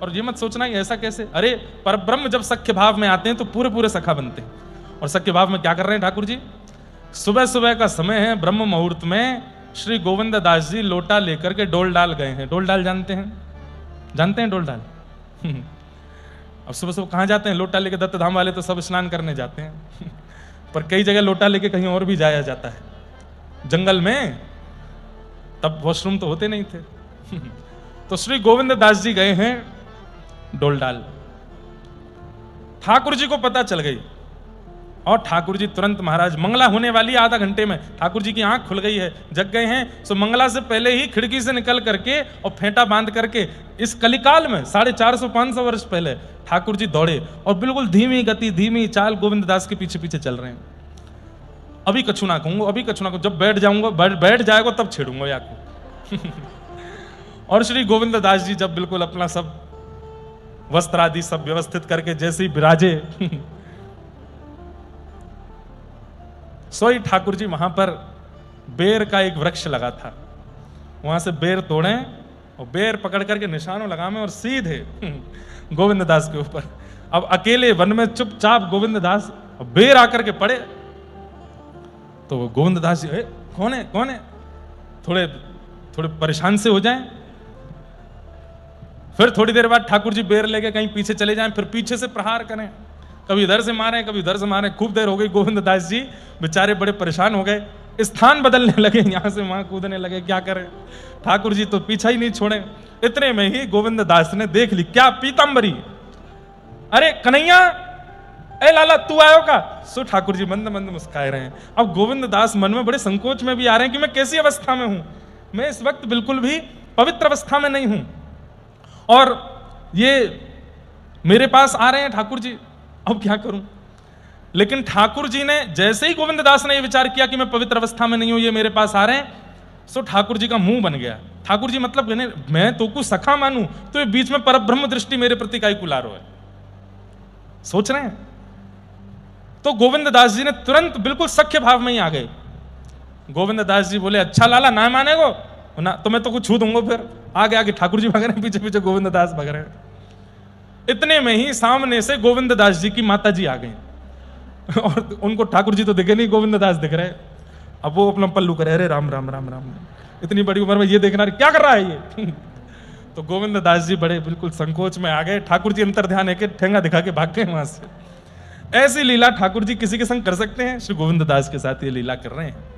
और ये मत सोचना कि ऐसा कैसे। अरे पर ब्रह्म जब सख्य भाव में आते हैं तो पूरे पूरे सखा बनते हैं। और सख्य भाव में क्या कर रहे हैं ठाकुर जी? सुबह सुबह का समय है, ब्रह्म मुहूर्त में श्री गोविंद दास जी लोटा लेकर के डोल डाल गए हैं। डोल डाल जानते हैं? जानते हैं डोल डाल? अब सुबह सुबह कहाँ जाते हैं? लोटा लेके दत्त धाम वाले तो सब स्नान करने जाते हैं पर कई जगह लोटा लेके कहीं और भी जाया जाता है, जंगल में। तब वॉशरूम तो होते नहीं थे तो श्री गोविंद दास जी गए हैं डोल डाल। ठाकुर जी को पता चल गई और ठाकुर जी तुरंत, महाराज मंगला होने वाली आधा घंटे में, ठाकुर जी की आंख खुल गई है, जग गए हैं। सो मंगला से पहले ही खिड़की से निकल करके और फेंटा बांध करके इस कलिकाल में 450-500 वर्ष पहले ठाकुर जी दौड़े और बिल्कुल धीमी गति, धीमी चाल गोविंद दास के पीछे पीछे चल रहे हैं। अभी कछु ना कहूंगा, अभी कछु ना कहूंगा, जब बैठ जाऊंगा, बैठ जाएगा तब छेड़ूंगा या को। और श्री गोविंद दास जी जब बिल्कुल अपना सब वस्त्र आदि सब व्यवस्थित करके जैसे ही विराजे, सोई ठाकुर जी वहां पर बेर का एक वृक्ष लगा था, वहां से बेर तोड़े और बेर पकड़ करके निशानों लगामे और सीधे गोविंद दास के ऊपर। अब अकेले वन में चुपचाप गोविंद दास, बेर आकर के पड़े तो गोविंद दास जी, कौन है कौन है, थोड़े थोड़े परेशान से हो जाएं। फिर थोड़ी देर बाद ठाकुर जी बेर लेके कहीं पीछे चले जाएं, फिर पीछे से प्रहार करें, कभी इधर से मारे कभी उधर से मारे। खूब देर हो गई, गोविंद दास जी बेचारे बड़े परेशान हो गए, स्थान बदलने लगे, यहां से वहां कूदने लगे, क्या करें। ठाकुर जी तो पीछा ही नहीं छोड़े। इतने में ही गोविंद दास ने देख ली, क्या पीतांबरी, अरे कन्हैया, ए लाला तू आयो का। सो ठाकुर जी मंद मंद मुस्काए रहे हैं। अब गोविंद दास मन में बड़े संकोच में भी आ रहे हैं कि मैं कैसी अवस्था में हूं, मैं इस वक्त बिल्कुल भी पवित्र अवस्था में नहीं हूं और ये मेरे पास आ रहे हैं ठाकुर जी, अब क्या करूं। लेकिन ठाकुर जी ने जैसे ही गोविंद दास ने यह विचार किया कि मैं पवित्र अवस्था में नहीं हूं, ये मेरे पास आ रहे हैं, सो ठाकुर जी का मुंह बन गया। ठाकुर जी मतलब मैं तो कुछ सखा मानूं तो ये बीच में परब्रह्म दृष्टि मेरे प्रति काई कुलारो है, सोच रहे हैं। तो गोविंद दास जी ने तुरंत बिल्कुल सख्य भाव में ही आ गए। गोविंद दास जी बोले, अच्छा लाला ना मानेगो ना तो मैं तो कुछ छू दूंगा। फिर आगे आगे ठाकुर जी भाग रहे हैं, पीछे पीछे गोविंद दास भाग रहे हैं। इतने में ही सामने से गोविंद दास जी की माता जी आ गई और उनको ठाकुर जी तो दिखे नहीं, गोविंद दास दिख रहे। अब वो अपना पल्लू करे, अरे राम राम राम राम, इतनी बड़ी उम्र में ये देखना क्या कर रहा है ये। तो गोविंद दास जी बड़े बिल्कुल संकोच में आ गए। ठाकुर जी अंतर ध्यान है ठेंगा दिखा के भाग गए वहां से। ऐसी लीला ठाकुर जी किसी के संग कर सकते हैं, श्री गोविंद दास के साथ ये लीला कर रहे हैं।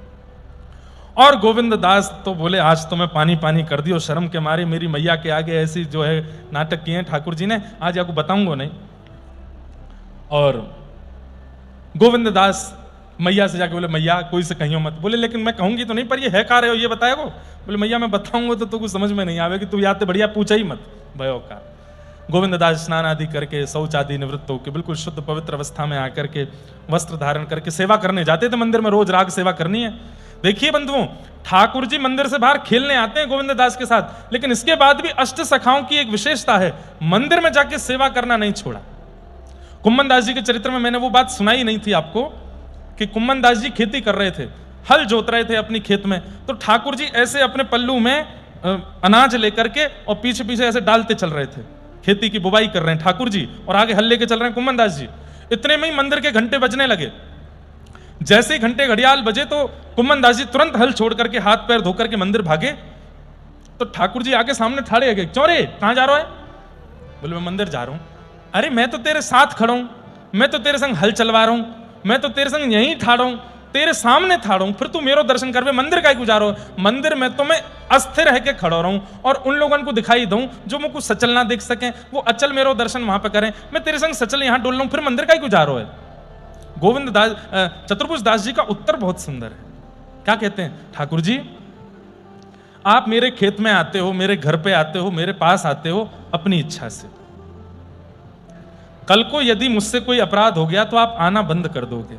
और गोविंद दास तो बोले, आज तो मैं पानी पानी कर दी और शर्म के मारे मेरी मैया के आगे ऐसी जो है नाटक किए हैं ठाकुर जी ने, आज आपको बताऊंगा नहीं। और गोविंद दास मैया से जाके बोले, मैया कोई से कहियो मत। बोले लेकिन मैं कहूंगी तो नहीं, पर ये है का रहे हो ये बताएगो। बोले मैया मैं बताऊंगा तो कुछ समझ में नहीं आवेगी, तू याद बढ़िया पूछा ही मत भयो का। गोविंद दास स्नान आदि करके शौच आदि निवृत्त होकर बिल्कुल शुद्ध पवित्र अवस्था में आकर के वस्त्र धारण करके सेवा करने जाते थे मंदिर में, रोज राग सेवा करनी है। देखिए बंधुओं, ठाकुर जी मंदिर से बाहर खेलने आते हैं गोविंद दास के साथ, लेकिन इसके बाद भी अष्ट सखाओं की एक विशेषता है, मंदिर में जाके सेवा करना नहीं छोड़ा। कुम्मन दास जी के चरित्र में मैंने वो बात सुनाई नहीं थी आपको कि कुम्मन दास जी खेती कर रहे थे, हल जोत रहे थे अपनी खेत में, तो ठाकुर जी ऐसे अपने पल्लू में अनाज लेकर के और पीछे पीछे ऐसे डालते चल रहे थे। खेती की बुवाई कर रहे हैं ठाकुर जी और आगे हल लेके चल रहे हैं कुम्मन दास जी। इतने में ही मंदिर के घंटे बजने लगे। जैसे ही घंटे घड़ियाल बजे तो कुम्मन दास जी तुरंत हल छोड़ करके हाथ पैर धोकर के मंदिर भागे। तो ठाकुर जी आके सामने ठाड़े गए, क्यों रे कहां जा रहा है? बोले मैं मंदिर जा रहा हूं। अरे मैं तो तेरे साथ खड़ा हूं, मैं तो तेरे संग हल चलवा रहा हूं, मैं तो तेरे संग यहीं ठाड़ा हूं, तेरे सामने ठाड़ा हूं, फिर तू मेरो दर्शन करवे, मंदिर का गुजारो। मंदिर में तो मैं अस्थिर रह के खड़ा रहूं और उन लोगों को दिखाई दूं जो मुझको सचल ना देख सकें, वो अचल मेरो दर्शन वहां पे करें। मैं तेरे संग सचल यहां डोल रहा हूं, फिर मंदिर का गुजारो है। गोविंद दास चतुर्भुज दास जी का उत्तर बहुत सुंदर है। क्या कहते हैं? ठाकुर जी आप मेरे खेत में आते हो, मेरे घर पे आते हो, मेरे पास आते हो अपनी इच्छा से। कल को यदि मुझसे कोई अपराध हो गया तो आप आना बंद कर दोगे,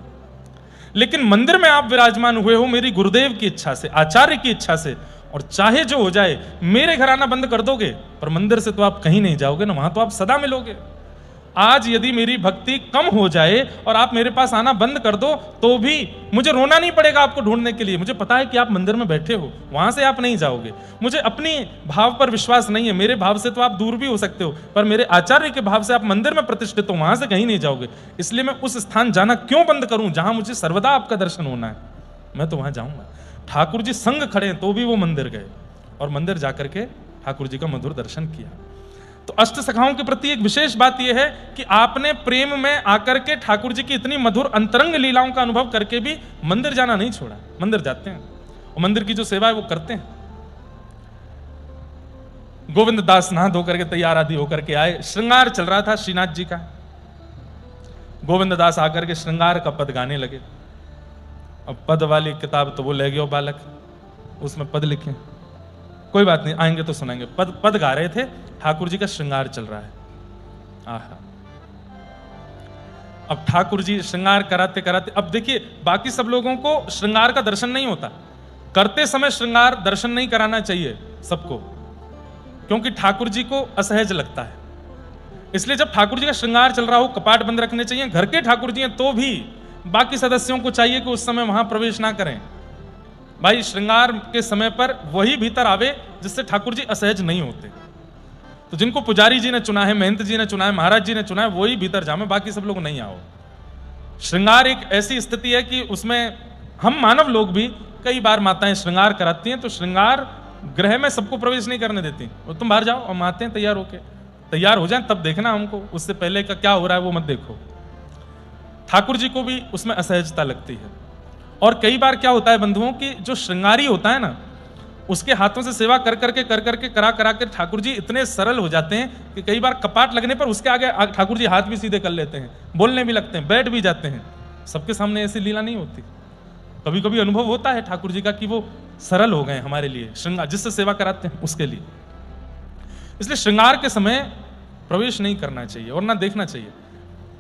लेकिन मंदिर में आप विराजमान हुए हो मेरी गुरुदेव की इच्छा से, आचार्य की इच्छा से, और चाहे जो हो जाए मेरे घर आना बंद कर दोगे, पर मंदिर से तो आप कहीं नहीं जाओगे ना, वहां तो आप सदा मिलोगे। आज यदि मेरी भक्ति कम हो जाए और आप मेरे पास आना बंद कर दो तो भी मुझे रोना नहीं पड़ेगा आपको ढूंढने के लिए। मुझे पता है कि आप मंदिर में बैठे हो, वहां से आप नहीं जाओगे। मुझे अपनी भाव पर विश्वास नहीं है, मेरे भाव से तो आप दूर भी हो सकते हो, पर मेरे आचार्य के भाव से आप मंदिर में प्रतिष्ठित हो, वहां से कहीं नहीं जाओगे। इसलिए मैं उस स्थान जाना क्यों बंद करूं जहां मुझे सर्वदा आपका दर्शन होना है, मैं तो वहां जाऊंगा। ठाकुर जी संग खड़े हैं तो भी वो मंदिर गए और मंदिर जाकर के ठाकुर जी का मधुर दर्शन किया। तो अष्ट सखाओं के प्रति एक विशेष बात यह है कि आपने प्रेम में आकर के ठाकुर जी की इतनी मधुर अंतरंग लीलाओं का अनुभव करके भी मंदिर जाना नहीं छोड़ा, मंदिर जाते हैं और मंदिर की जो सेवा है वो करते हैं। गोविंद दास नहा धो करके तैयार आदि होकर के आए, श्रृंगार चल रहा था श्रीनाथ जी का। गोविंद दास आकर के श्रृंगार का पद गाने लगे। अब पद वाली किताब तो वो ले गयो बालक, उसमें पद लिखे। कोई बात नहीं, आएंगे तो सुनाएंगे। पद गा रहे थे, ठाकुर जी का श्रृंगार चल रहा है। आहा, अब ठाकुर जी श्रृंगार कराते कराते, अब देखिए बाकी सब लोगों को श्रृंगार का दर्शन नहीं होता, करते समय श्रृंगार दर्शन नहीं कराना चाहिए सबको, क्योंकि ठाकुर जी को असहज लगता है। इसलिए जब ठाकुर जी का श्रृंगार चल रहा हो कपाट बंद रखने चाहिए। घर के ठाकुर जी हैं तो भी बाकी सदस्यों को चाहिए कि उस समय वहां प्रवेश ना करें। भाई श्रृंगार के समय पर वही भीतर आवे जिससे ठाकुर जी असहज नहीं होते। तो जिनको पुजारी जी ने चुना है, महंत जी ने चुना है, महाराज जी ने चुना है, वही भीतर जामे, बाकी सब लोग नहीं आओ। श्रृंगार एक ऐसी स्थिति है कि उसमें हम मानव लोग भी कई बार माताएं श्रृंगार कराती हैं, तो श्रृंगार गृह में सबको प्रवेश नहीं करने देती। और तुम बाहर जाओ और माते हैं तैयार होके, तैयार हो जाएं तब देखना हमको, उससे पहले का क्या हो रहा है वो मत देखो। ठाकुर जी को भी उसमें असहजता लगती है। और कई बार क्या होता है बंधुओं की, जो श्रृंगारी होता है ना, उसके हाथों से सेवा कर करके करा के ठाकुर जी इतने सरल हो जाते हैं कि कई बार कपाट लगने पर उसके आगे ठाकुर जी हाथ भी सीधे कर लेते हैं, बोलने भी लगते हैं, बैठ भी जाते हैं। सबके सामने ऐसी लीला नहीं होती। कभी कभी अनुभव होता है ठाकुर जी का कि वो सरल हो गए हमारे लिए, श्रृंगार जिससे सेवा कराते हैं उसके लिए। इसलिए श्रृंगार के समय प्रवेश नहीं करना चाहिए और ना देखना चाहिए।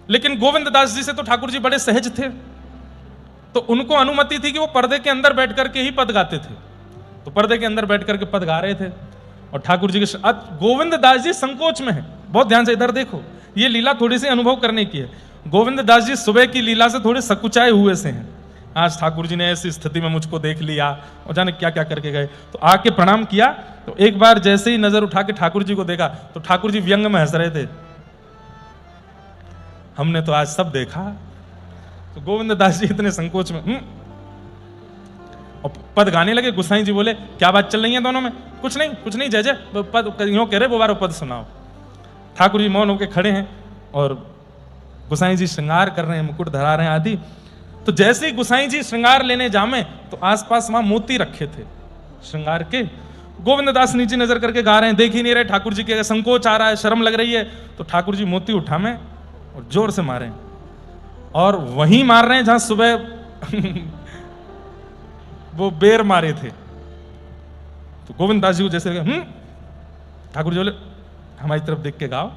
लेकिन गोविंद दास जी से तो ठाकुर जी बड़े सहज थे, तो उनको अनुमति थी कि वो पर्दे के अंदर बैठ करके ही पद गाते थे। तो पर्दे के अंदर बैठ करके पद गा रहे थे और ठाकुर जी के गोविंद दास जी संकोच में है। बहुत ध्यान से इधर देखो, ये लीला थोड़ी सी अनुभव करने की है। गोविंद दास जी सुबह की लीला से थोड़े सकुचाए हुए से हैं। आज ठाकुर जी ने ऐसी स्थिति में मुझको देख लिया और जाने क्या क्या करके गए, तो आके प्रणाम किया। तो एक बार जैसे ही नजर उठा के ठाकुर जी को देखा तो ठाकुर जी व्यंग में हंस रहे थे, हमने तो आज सब देखा। तो गोविंद दास जी इतने संकोच में और पद गाने लगे। गुसाई जी बोले क्या बात चल रही है दोनों में? कुछ नहीं जय जय, पद यूं कह रहे वो बारो पद सुनाओ। ठाकुर जी मौन होकर खड़े हैं और गुसाई जी श्रृंगार कर रहे हैं, मुकुट धरा रहे हैं आदि। तो जैसे ही गुसाई जी श्रृंगार लेने जामे तो आसपास वहां मोती रखे थे श्रृंगार के। गोविंद दास नीचे नजर करके गा रहे हैं, देख ही नहीं रहे ठाकुर जी के, संकोच आ रहा है, शर्म लग रही है। तो ठाकुर जी मोती उठा में और जोर से मारे, और वहीं मार रहे हैं जहां सुबह वो बेर मारे थे। तो गोविंद दास जी को जैसे ठाकुर जी बोले हमारी तरफ देख के गाओ।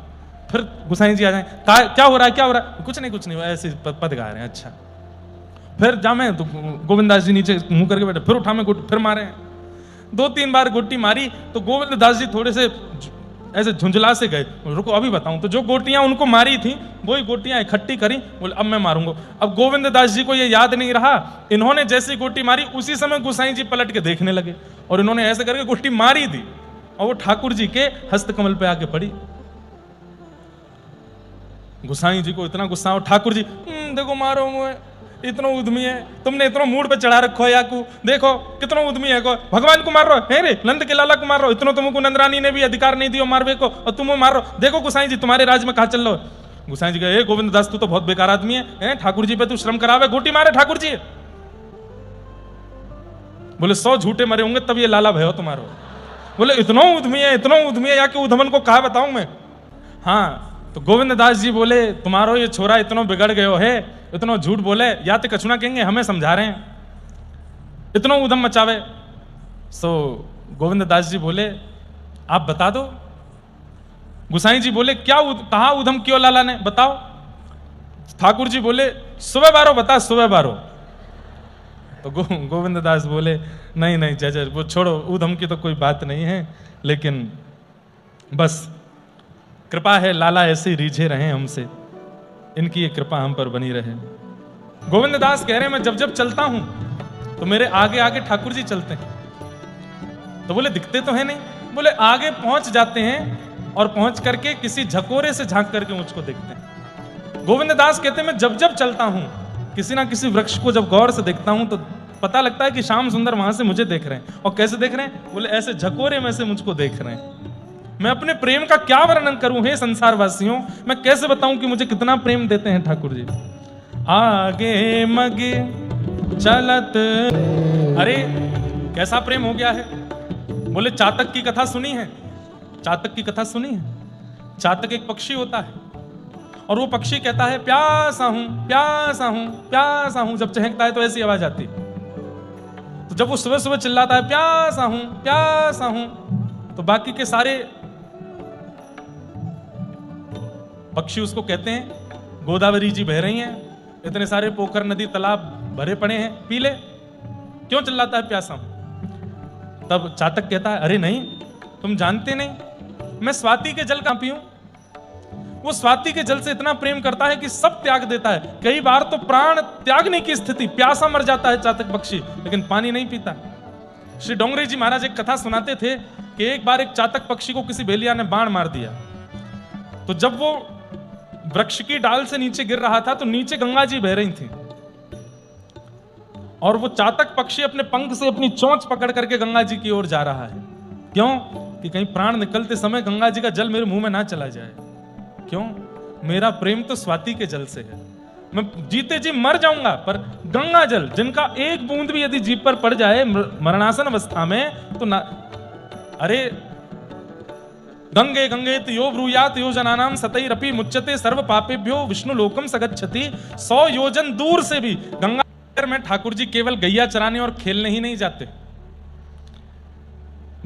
फिर गुसाई जी आ जाए, क्या हो रहा है? कुछ नहीं, ऐसे पद गा रहे हैं। अच्छा, फिर जामे तो गोविंद दास जी नीचे मुंह करके बैठे, फिर उठा में फिर मारे हैं। 2-3 बार गोटी मारी तो गोविंद दास जी थोड़े से ऐसे झुंझला से गए, रुको अभी बताऊं। तो जो गोटियां उनको मारी थी वही गोटियां इकट्ठी करी, बोले अब मैं मारूंगा। अब गोविंद दास जी को ये याद नहीं रहा, इन्होंने जैसी गोटी मारी उसी समय गुसाई जी पलट के देखने लगे और इन्होंने ऐसे करके गोटी मारी थी और वो ठाकुर जी के हस्तकमल पे आके पड़ी। गुसाई जी को इतना गुस्सा, और ठाकुर जी देखो मारो मुझे, इतना उद्यमी है, तुमने इतना मूड पे चढ़ा रखो है याकू, देखो कितना उद्यमी है, को भगवान को मार रहो है रे, नंद के लाला को मार रहो, इतना तुमको नंदरानी ने भी अधिकार नहीं दिया मारवे को और तुम मार रहो। देखो गुसाई जी तुम्हारे राज में कहा चल रहा है। गुसाई जी कहे गोविंद दास तू तो बहुत बेकार आदमी है, ठाकुर जी पे तू श्रम करावे, गोटी मारे ठाकुर जी। बोले 100 झूठे मरे होंगे तब ये लाला भयो तुम्हारो। बोले इतना उद्यमी है या कि उधमन को कहा बताऊं मैं। हाँ, तो गोविंद दास जी बोले तुम्हारो ये छोरा इतना बिगड़ गयो है, इतना झूठ बोले, या तो कछुना कहेंगे हमें समझा रहे हैं, इतना उधम मचावे। सो गोविंद दास जी बोले आप बता दो। गुसाई जी बोले क्या कहा उधम क्यों लाला ने, बताओ। ठाकुर जी बोले सुबह बारो बता, सुबह बारो। तो गोविंद दास बोले नहीं जय वो छोड़ो, उधम की तो कोई बात नहीं है, लेकिन बस कृपा है लाला ऐसे रीझे रहे हमसे, इनकी ये कृपा हम पर बनी रहे। गोविंद दास कह रहे हैं मैं जब चलता हूं तो मेरे आगे आगे ठाकुर जी चलते हैं। तो बोले दिखते तो है नहीं, बोले आगे पहुंच जाते हैं और पहुंच करके किसी झकोरे से झांक करके मुझको देखते हैं। गोविंद दास कहते हैं मैं जब चलता हूं किसी ना किसी वृक्ष को जब गौर से देखता हूं तो पता लगता है कि श्याम सुंदर वहां से मुझे देख रहे हैं। और कैसे देख रहे हैं? बोले ऐसे झकोरे में से मुझको देख रहे हैं। मैं अपने प्रेम का क्या वर्णन करूं हे संसार वासियों, मैं कैसे बताऊं कि मुझे कितना प्रेम देते हैं ठाकुर जी। आगे मगे चलत, अरे कैसा प्रेम हो गया है। बोले चातक की कथा सुनी है? चातक की कथा सुनी है? चातक एक पक्षी होता है और वो पक्षी कहता है प्यासा हूं प्यासा हूं प्यासा हूं। जब चहकता है तो ऐसी आवाज आती है। तो जब वो सुबह सुबह चिल्लाता है प्यासा हूं, तो बाकी के सारे पक्षी उसको कहते हैं गोदावरी जी बह रही हैं, इतने सारे पोखर नदी तालाब भरे पड़े हैं, पी ले, क्यों चिल्लाता है प्यासा हूं? तब चातक कहता है अरे नहीं, तुम जानते नहीं, मैं स्वाति के जल कहां पीऊं? वो स्वाति के जल से इतना प्रेम करता है कि सब त्याग देता है। कई बार तो प्राण त्यागने की स्थिति, प्यासा मर जाता है चातक पक्षी, लेकिन पानी नहीं पीता। श्री डोंगरे जी महाराज एक कथा सुनाते थे कि एक बार एक चातक पक्षी को किसी भेलिया ने बाण मार दिया। तो जब वो वृक्ष की डाल से नीचे गिर रहा था तो नीचे गंगा जी बह रही थी, और वो चातक पक्षी अपने पंख से अपनी चोंच पकड़ करके गंगा जी की ओर जा रहा है। क्यों? कि कहीं प्राण निकलते समय गंगा जी का जल मेरे मुंह में ना चला जाए। क्यों? मेरा प्रेम तो स्वाति के जल से है। मैं जीते जी मर जाऊंगा, पर गंगा जल जिनका एक बूंद भी यदि जीभ पर पड़ जाए मरणासन अवस्था में तो ना, अरे गंगे गंगे यो ब्रूयात यो जनानाम सतैरपि मुच्यते सर्व पापेभ्यो विष्णु लोकम सगच्छति। 100 योजन दूर से भी गंगा में ठाकुर जी केवल गैया चराने और खेलने ही नहीं जाते।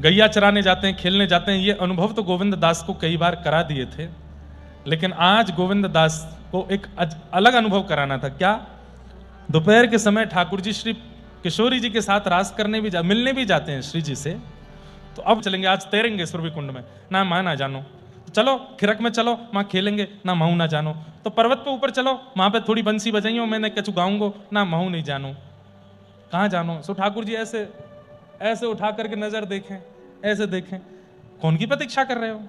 गैया चराने जाते हैं, खेलने जाते हैं। ये अनुभव तो गोविंद दास को कई बार करा दिए थे, लेकिन आज गोविंद दास को एक अलग अनुभव कराना था। क्या? दोपहर के समय ठाकुर जी श्री किशोरी जी के साथ रास करने भी मिलने भी जाते हैं श्री जी से। तो अब चलेंगे, आज तैरेंगे सुरभि कुंड में, ना मां ना जानो, चलो खिरक में चलो मां खेलेंगे, ना महू ना जानो। तो पर्वत पे ऊपर चलो, वहां पे थोड़ी बंसी बजाइयो, मैंने कछु गाऊंगो, ना महू नहीं जानो। कहाँ जानो? सो ठाकुर जी ऐसे ऐसे उठा करके नजर देखें, ऐसे देखें, कौन की प्रतीक्षा कर रहे हो?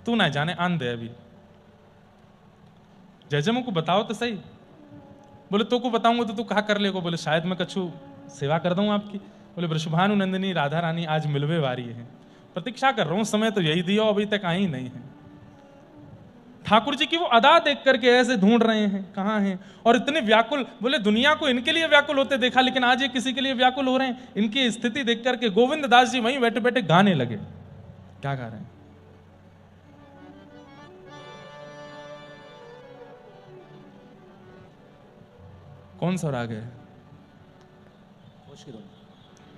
तू ना जाने, आन दे अभी, जयजमो को बताओ तो सही। बोले तो को बताऊंगा तो तू कहा कर लेगो? बोले शायद मैं कछु सेवा कर दूं आपकी। बोले वृषभानु नंदिनी राधा रानी आज मिलवे वारी है, प्रतीक्षा कर रहा हूं, समय तो यही दियो, अभी तक आई नहीं है। ठाकुर जी की वो अदा देख करके ऐसे ढूंढ रहे हैं कहां हैं, और इतने व्याकुल। बोले दुनिया को इनके लिए व्याकुल होते देखा, लेकिन आज ये किसी के लिए व्याकुल हो रहे हैं। इनकी स्थिति देख करके गोविंद दास जी वहीं बैठे बैठे गाने लगे। क्या गा रहे हैं? कौन सा राग है?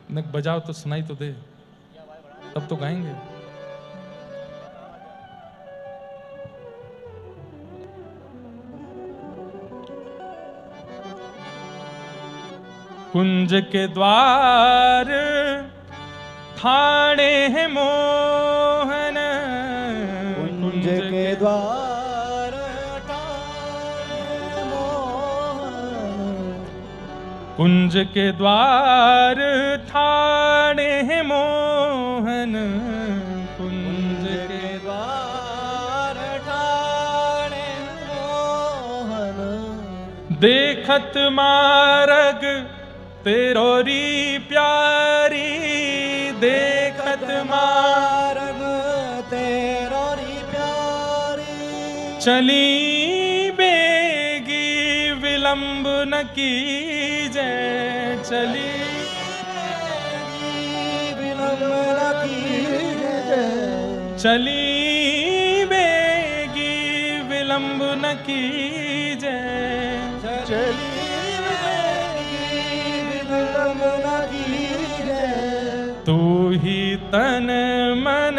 नक बजाओ तो सुनाई तो दे, तब तो गाएंगे। कुंज के द्वार ठाणे हैं मोहन, कुंज के द्वार ठाणे मोहन, कुंज के द्वार ठाणे हैं मोहन, कुंज के द्वार ठाणे मोहन, देखत मारग तेरोरी प्यारी, देखत मारग तेरोरी प्यारी, चली बेगी विलंब न कीजे, चली विलंब न कीजे, चली बेगी विलंब न कीजे, चली विलंब न कीजे, तू ही तन मन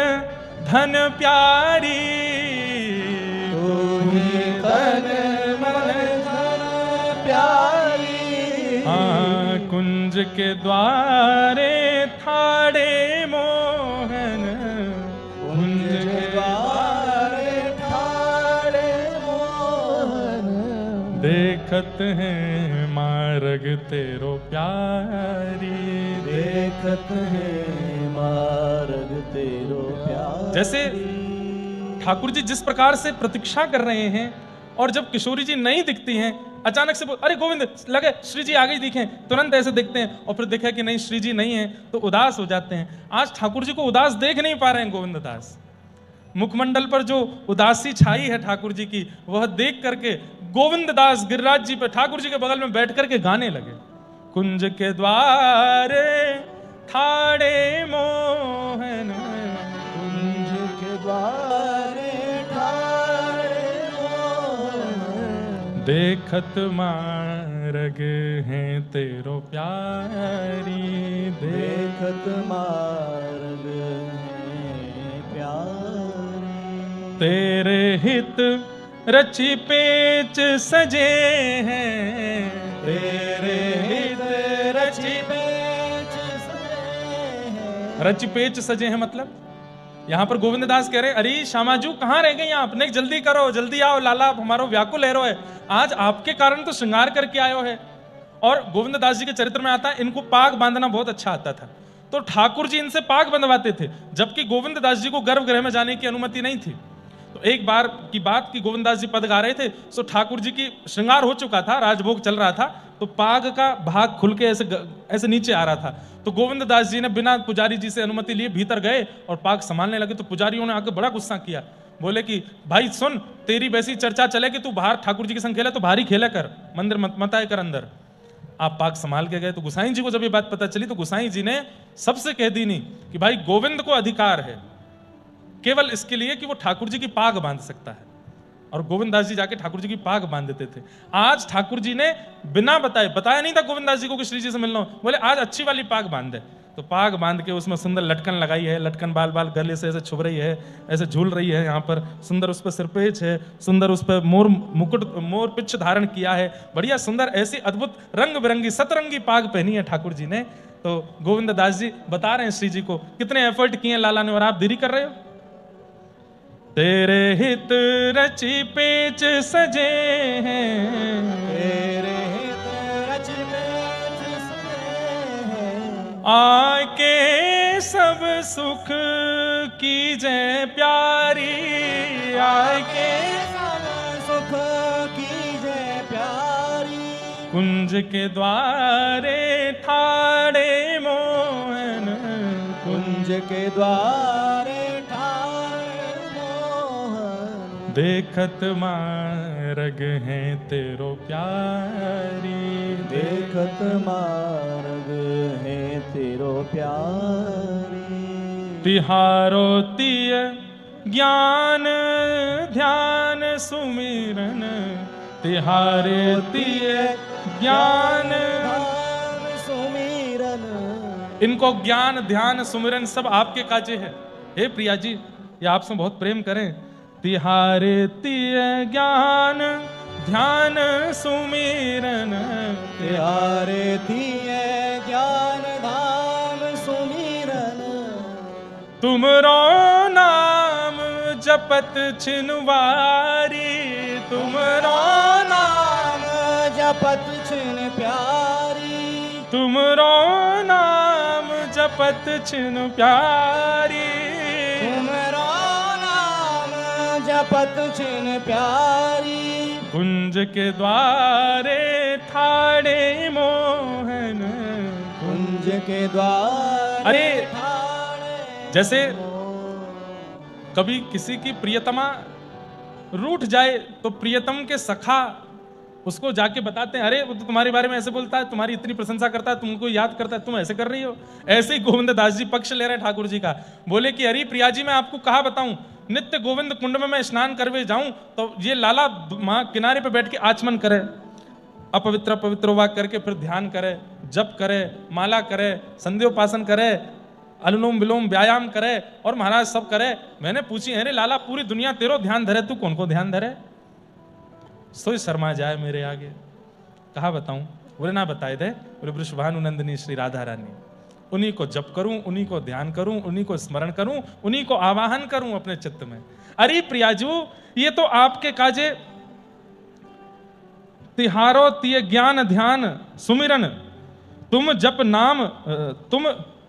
धन प्यारी, तू ही तन मन धन प्यारी। हाँ कुंज के द्वारे ठाड़े मोहन, कुंज के द्वारे ठाड़े मोहन, देखत हैं मार्ग तेरो प्यारी, देखत है मार्ग तेरो प्यारी। जैसे ठाकुर जी जिस प्रकार से प्रतीक्षा कर रहे हैं, और जब किशोरी जी नहीं दिखती हैं, अचानक से अरे गोविंद लगे श्री जी आगे ही दिखे, तुरंत ऐसे देखते हैं, और फिर देखा कि नहीं श्री जी नहीं है तो उदास हो जाते हैं। आज ठाकुर जी को उदास देख नहीं पा रहे हैं गोविंद दास। मुखमंडल पर जो उदासी छाई है ठाकुर जी की, वह देख करके गोविंद दास गिरिराज जी पे ठाकुर जी के बगल में बैठ करके गाने लगे। कुंज के द्वारे ठाड़े मोहन, कुंज के द्वारे ठाड़े मोहन, देखत मार्ग है तेरो प्यारी, देखत मार्ग है प्यारी। तेरे हित रचि पेच सजे हैं, तेरे हित रचि पेच सजे हैं। रचि पेच सजे हैं मतलब यहाँ पर गोविंद दास कह रहे अरे श्यामाजू कहाँ रह गए आप, ने जल्दी करो, जल्दी आओ लाला, हमारो व्याकुल है रो है, आज आपके कारण तो श्रृंगार करके आयो है। और गोविंद दास जी के चरित्र में आता है इनको पाग बांधना बहुत अच्छा आता था, तो ठाकुर जी इनसे पाग बंधवाते थे, जबकि गोविंद दास जी को गर्भगृह में जाने की अनुमति नहीं थी। तो एक बार की बात कि गोविंद दास जी पद गा रहे थे, सो ठाकुर जी की श्रृंगार हो चुका था, राजभोग चल रहा था, तो पाग का भाग खुल के ऐसे नीचे आ रहा था। तो गोविंद दास जी ने बिना पुजारी जी से अनुमति लिए भीतर गए और पाग संभालने लगे। तो पुजारियों ने आकर बड़ा गुस्सा किया, बोले कि भाई सुन, तेरी वैसी चर्चा चले कि तू बाहर ठाकुर जी के संग खेले तो बाहर ही खेला कर, मंदिर मत आए कर अंदर। आप पाग संभाल के गए। तो गुसाई जी को जब ये बात पता चली तो गुसाई जी ने सबसे कह दी नहीं कि भाई गोविंद को अधिकार है केवल इसके लिए कि वो ठाकुर जी की पाग बांध सकता है, और गोविंद दास जी जाके ठाकुर जी की पाग बांध देते थे। आज ठाकुर जी ने बिना बताया नहीं था गोविंद दास जी को कि श्री जी से मिलना हो, बोले आज अच्छी वाली पाग बांध दे। तो पाग बांध के उसमें सुंदर लटकन लगाई है, लटकन बाल बाल गले से ऐसे छुभ रही है, ऐसे झूल रही है, यहाँ पर सुंदर उस पर सिरपेच है, सुंदर उस पर मोर पिच्छ धारण किया है, बढ़िया सुंदर ऐसी अद्भुत रंग बिरंगी सतरंगी पाग पहनी है ठाकुर जी ने। तो गोविंद दास जी बता रहे हैं श्री जी को कितने एफर्ट किए लाला ने और आप देरी कर रहे हो। तेरे हित रचि पेच सजे हैं, तेरे हित रचि पेच सजे हैं। आके सब सुख कीजे प्यारी, आके सब सुख कीजे प्यारी। कुंज के द्वारे ठाड़े मोहन, कुंज के द्वारे देखत मार्ग है तेरो प्यारी, देखत मार्ग है तेरो प्यारी। तिहारो तिय ज्ञान ध्यान सुमिरन, तिहारे तिय ज्ञान सुमिरन। इनको ज्ञान ध्यान सुमिरन सब आपके काजे है। हे प्रिया जी ये आपसे बहुत प्रेम करें। तिहारे तिय ज्ञान ध्यान सुमिरन, तिहारे तिय ज्ञान ध्यान सुमिरन। तुमरो नाम जपत छिनवारी, तुमरो नाम जपत छिन प्यारी। तुमरो नाम जपत छिन प्यारी, तुमरो जपत छिन प्यारी। कुंज के द्वारे ठाड़े मोहन, कुंज के द्वारे। अरे जैसे कभी किसी की प्रियतमा रूठ जाए तो प्रियतम के सखा उसको जाके बताते हैं अरे वो तो तुम्हारे बारे में ऐसे बोलता है, तुम्हारी इतनी प्रशंसा करता है, तुमको याद करता है, तुम ऐसे कर रही हो। ऐसे ही गोविंद दास जी पक्ष ले रहे हैं ठाकुर जी का, बोले कि अरे प्रिया जी मैं आपको कहा बताऊं, नित्य गोविंद कुंड में मैं स्नान करवे जाऊं तो ये लाला वहां किनारे पे बैठ के आचमन करे, अपवित्र पवित्र वाक करके फिर ध्यान करे, जप करे, माला करे, संध्योपासन करे, अनुलोम विलोम व्यायाम करे और महाराज सब करे। मैंने पूछी अरे लाला पूरी दुनिया तेरो ध्यान धरे, तू कौन को ध्यान धरे? सोई शर्मा जाए मेरे आगे, कहा बताऊं? बोले ना बताए दे। बोले वृषभानु नंदिनी श्री राधा रानी, उन्हीं को जप करूं, उन्हीं को ध्यान करूं, उन्हीं को स्मरण करूं, उन्हीं को आवाहन करूं अपने चित्त में। अरे प्रियाजू ये तो आपके काजे तिहारो तिय ज्ञान ध्यान सुमिरन, तुम जप नाम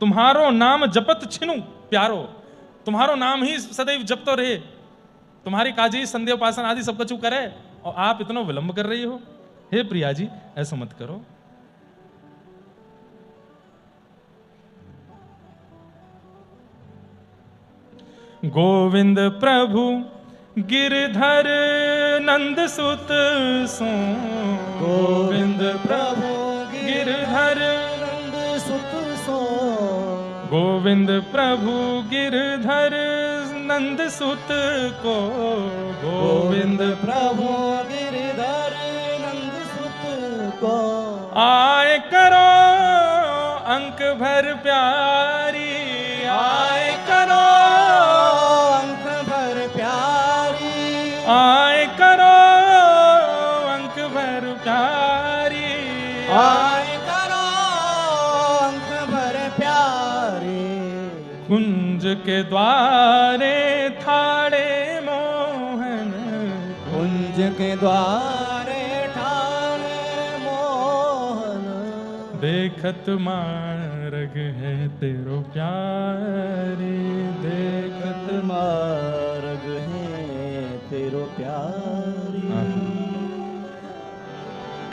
तुम्हारो नाम जपत छिनु प्यारो, तुम्हारो नाम ही सदैव जपतो रहे, तुम्हारी काजी संध्योपासन आदि सब कुछ करे और आप इतना विलंब कर रही हो। हे प्रिया जी ऐसा मत करो। गोविंद प्रभु गिरधर नंद सुत सो, गोविंद प्रभु गिरधर नंद सुत सो। गोविंद प्रभु गिरधर नंद सुत को, गोविंद प्रभु गिरधर को आए करो अंक भर प्यारी, आए करो अंक भर प्यारी, आए करो अंक भर प्यारी, आए करो अंक भर प्यारी। कुंज के द्वारे ठाड़े मोहन, कुंज के द्वारे ठाणे मोहन, देखत मार्ग है तेरो प्यारी, देखत मार्ग है तेरो प्यारी।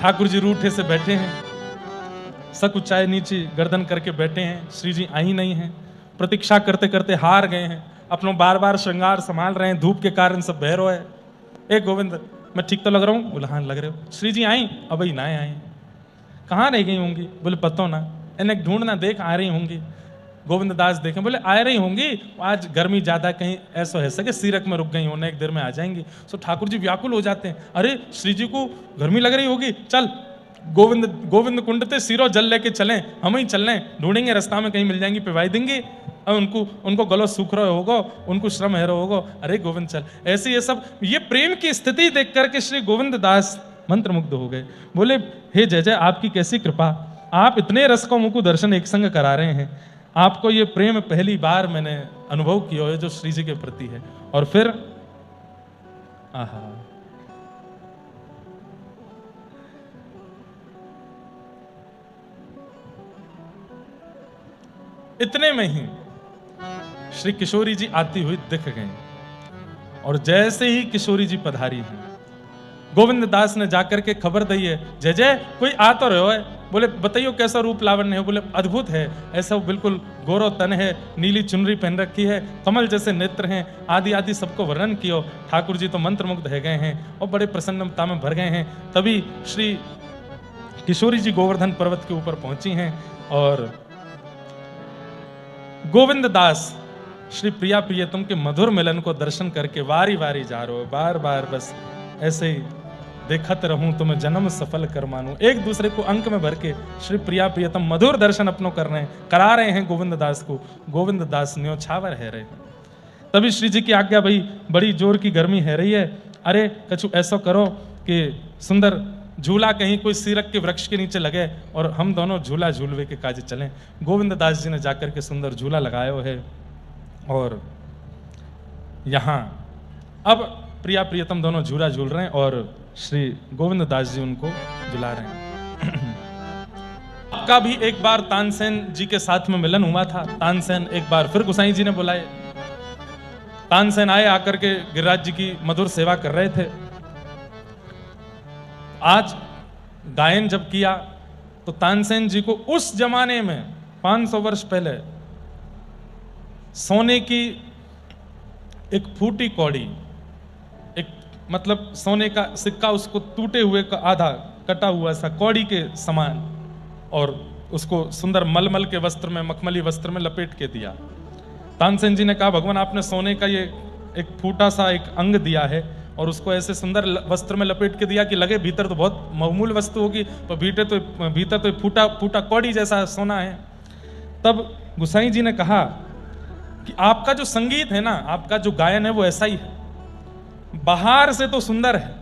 ठाकुर जी रूठे से बैठे हैं, सक ऊंचाई नीचे गर्दन करके बैठे हैं। श्री जी आई नहीं है, प्रतीक्षा करते करते हार गए हैं, अपनो बार बार श्रृंगार संभाल रहे हैं, धूप के कारण सब बहरो है। ए गोविंद, मैं ठीक तो लग रहा हूँ? बोले हाँ लग रहे हो। श्री जी आई? अब ना आए, कहाँ रह गई होंगी? बोले पतो ना, इन्हें ढूंढना, देख आ रही होंगी। गोविंद दास देखें, बोले आ रही होंगी, आज गर्मी ज्यादा, कहीं ऐसा है सके सीरक में रुक गई होने, एक देर में आ जाएंगी। सो ठाकुर जी व्याकुल हो जाते हैं, अरे श्री जी को गर्मी लग रही होगी, चल गोविंद कुंड ते सीरो जल लेके चलें, हम ही चल लें, ढूंढेंगे रास्ता में कहीं मिल जाएंगी, पिवाई देंगे, और उनको गलो सूख रहा होगा, उनको श्रम है होगा। अरे गोविंद चल, ऐसे ये सब, ये प्रेम की स्थिति देख करके श्री गोविंद दास मंत्रमुग्ध हो गए। बोले हे जय जय, आपकी कैसी कृपा, आप इतने रस को मुझको दर्शन एक संग करा रहे हैं, आपको ये प्रेम पहली बार मैंने अनुभव किया है जो श्री जी के प्रति है। और फिर आहा, इतने में ही श्री किशोरी जी आती हुई दिख गई, और जैसे ही किशोरी जी पधारी हैं, गोविंद दास ने जाकर के खबर दी है, जय जय कोई आ तो रहे हो है। बोले बताइयो कैसा रूप लावण्य है? बोले अद्भुत है, ऐसा बिल्कुल गोरो तन है, नीली चुनरी पहन रखी है, कमल जैसे नेत्र हैं, आदि आदि सबको वर्णन कियो। ठाकुर जी तो मंत्रमुग्ध रह गए हैं और बड़े प्रसन्नता में भर गए हैं। तभी श्री किशोरी जी गोवर्धन पर्वत के ऊपर पहुंची हैं, और गोविंद दास श्री प्रिया प्रियतम के मधुर मिलन को दर्शन करके वारी वारी जा रहे हो, बार बार बस ऐसे ही देखत रहूं तुम्हें जन्म सफल कर मानूं। एक दूसरे को अंक में भर के श्री प्रिया प्रियतम मधुर दर्शन अपनों कर रहे हैं, करा रहे हैं गोविंद दास को। गोविंद दास न्योछावर है रहे। तभी श्री जी की आज्ञा, भाई बड़ी जोर की गर्मी है रही है, अरे कछु ऐसा करो कि सुंदर झूला कहीं कोई सीरक के वृक्ष के नीचे लगे और हम दोनों झूला झूलवे के काज चलें। गोविंद दास जी ने जाकर के सुंदर झूला लगाया है, और यहाँ अब प्रिया प्रियतम दोनों झूला झूल रहे हैं और श्री गोविंद दास जी उनको झुला रहे हैं। आपका भी एक बार तानसेन जी के साथ में मिलन हुआ था। तानसेन एक बार फिर गोसाई जी ने बुलाए, तानसेन आए, आकर के गिरिराज जी की मधुर सेवा कर रहे थे। आज गायन जब किया तो तानसेन जी को उस जमाने में 500 वर्ष पहले सोने की एक फूटी कौड़ी, एक मतलब सोने का सिक्का, उसको टूटे हुए का आधा कटा हुआ सा कौड़ी के समान, और उसको सुंदर मलमल के वस्त्र में, मखमली वस्त्र में लपेट के दिया। तानसेन जी ने कहा, भगवान आपने सोने का ये एक फूटा सा एक अंग दिया है और उसको ऐसे सुंदर वस्त्र में लपेट के दिया कि लगे भीतर तो बहुत बहुमूल्य वस्तु होगी, पर भीतर तो फूटा फूटा कौड़ी जैसा सोना है। तब गोसाई जी ने कहा कि आपका जो संगीत है ना, आपका जो गायन है वो ऐसा ही है, बाहर से तो सुंदर है,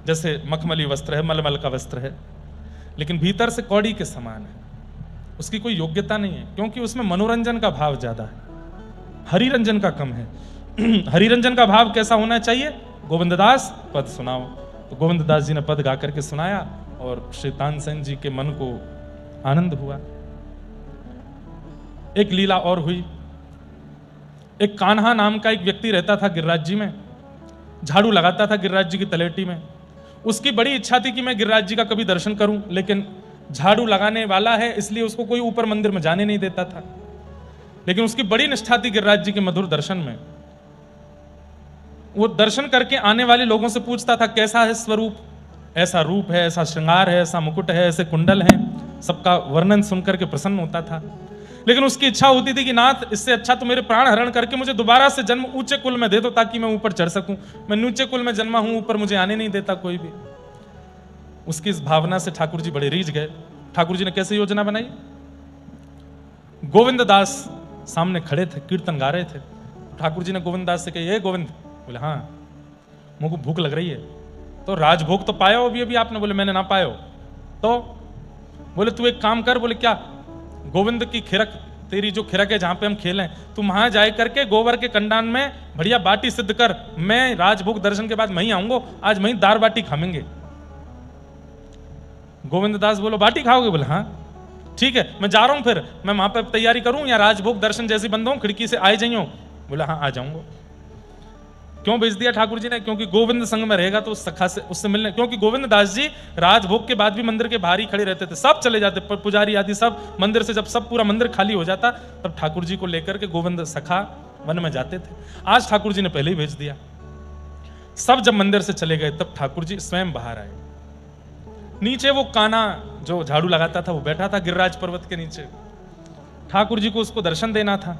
जैसे मखमली वस्त्र है, मलमल का वस्त्र है, लेकिन भीतर से कौड़ी के समान है, उसकी कोई योग्यता नहीं है, क्योंकि उसमें मनोरंजन का भाव ज्यादा है, हरिरंजन का कम है। हरिरंजन का भाव कैसा होना चाहिए? गोविंददास पद सुनाओ। तो गोविंददास जी ने पद गा करके सुनाया और श्री तानसेन जी के मन को आनंद हुआ। एक लीला और हुई। एक कान्हा नाम का एक व्यक्ति रहता था गिरिराज जी में, झाड़ू लगाता था गिरिराज जी की तलेटी में। उसकी बड़ी इच्छा थी कि मैं गिरिराज जी का कभी दर्शन करूं, लेकिन झाड़ू लगाने वाला है इसलिए उसको कोई ऊपर मंदिर में जाने नहीं देता था। लेकिन उसकी बड़ी निष्ठा थी गिरिराज जी के मधुर दर्शन में। वो दर्शन करके आने वाले लोगों से पूछता था, कैसा है स्वरूप? ऐसा रूप है, ऐसा श्रृंगार है, ऐसा मुकुट है, ऐसे कुंडल हैं। सबका वर्णन सुनकर के प्रसन्न होता था। लेकिन उसकी इच्छा होती थी कि नाथ, इससे अच्छा तो मेरे प्राण हरण करके मुझे दोबारा से जन्म ऊंचे कुल में दे दो, ताकि मैं ऊपर चढ़ सकूं। मैं नीचे कुल में जन्मा हूं, ऊपर मुझे आने नहीं देता कोई भी। उसकी इस भावना से ठाकुर जी बड़े रीझ गए। ठाकुर जी ने कैसे योजना बनाई? गोविंद दास सामने खड़े थे, कीर्तन गा रहे थे। ठाकुर जी ने गोविंद दास से कही, गोविंद। बोले हाँ मुझको भूख लग रही है। तो राजभोग तो पाया हो अभी आपने? बोले मैंने ना पाया हो। तो बोले तू एक काम कर। बोले क्या? गोविंद की खिरक, तेरी जो खिरक है जहां पे हम खेलें, तुम वहां जाए करके गोबर के कंडान में बढ़िया बाटी सिद्ध कर। मैं राजभोग दर्शन के बाद वहीं आऊंगा, आज वहीं दार बाटी खाएंगे। गोविंद दास बोलो बाटी खाओगे? बोले हाँ ठीक है, मैं जा रहा हूं, फिर मैं वहां पर तैयारी करूं या राजभोग दर्शन जैसी बंद हो, खिड़की से आए जाइयो? बोला हाँ आ जाऊंगा। क्यों भेज दिया ठाकुर जी ने? क्योंकि गोविंद संग में रहेगा तो उस सखा से उससे मिलने, क्योंकि गोविंद दास जी राजभोग के बाद भी मंदिर के बाहर ही खड़े रहते थे, सब चले जाते, पुजारी आदि सब मंदिर से, जब सब पूरा मंदिर खाली हो जाता तब ठाकुर जी को लेकर के गोविंद सखा वन में जाते थे। आज ठाकुर जी ने पहले ही भेज दिया। सब जब मंदिर से चले गए तब ठाकुर जी स्वयं बाहर आए। नीचे वो कान्हा जो झाड़ू लगाता था वो बैठा था गिरिराज पर्वत के नीचे। ठाकुर जी को उसको दर्शन देना था।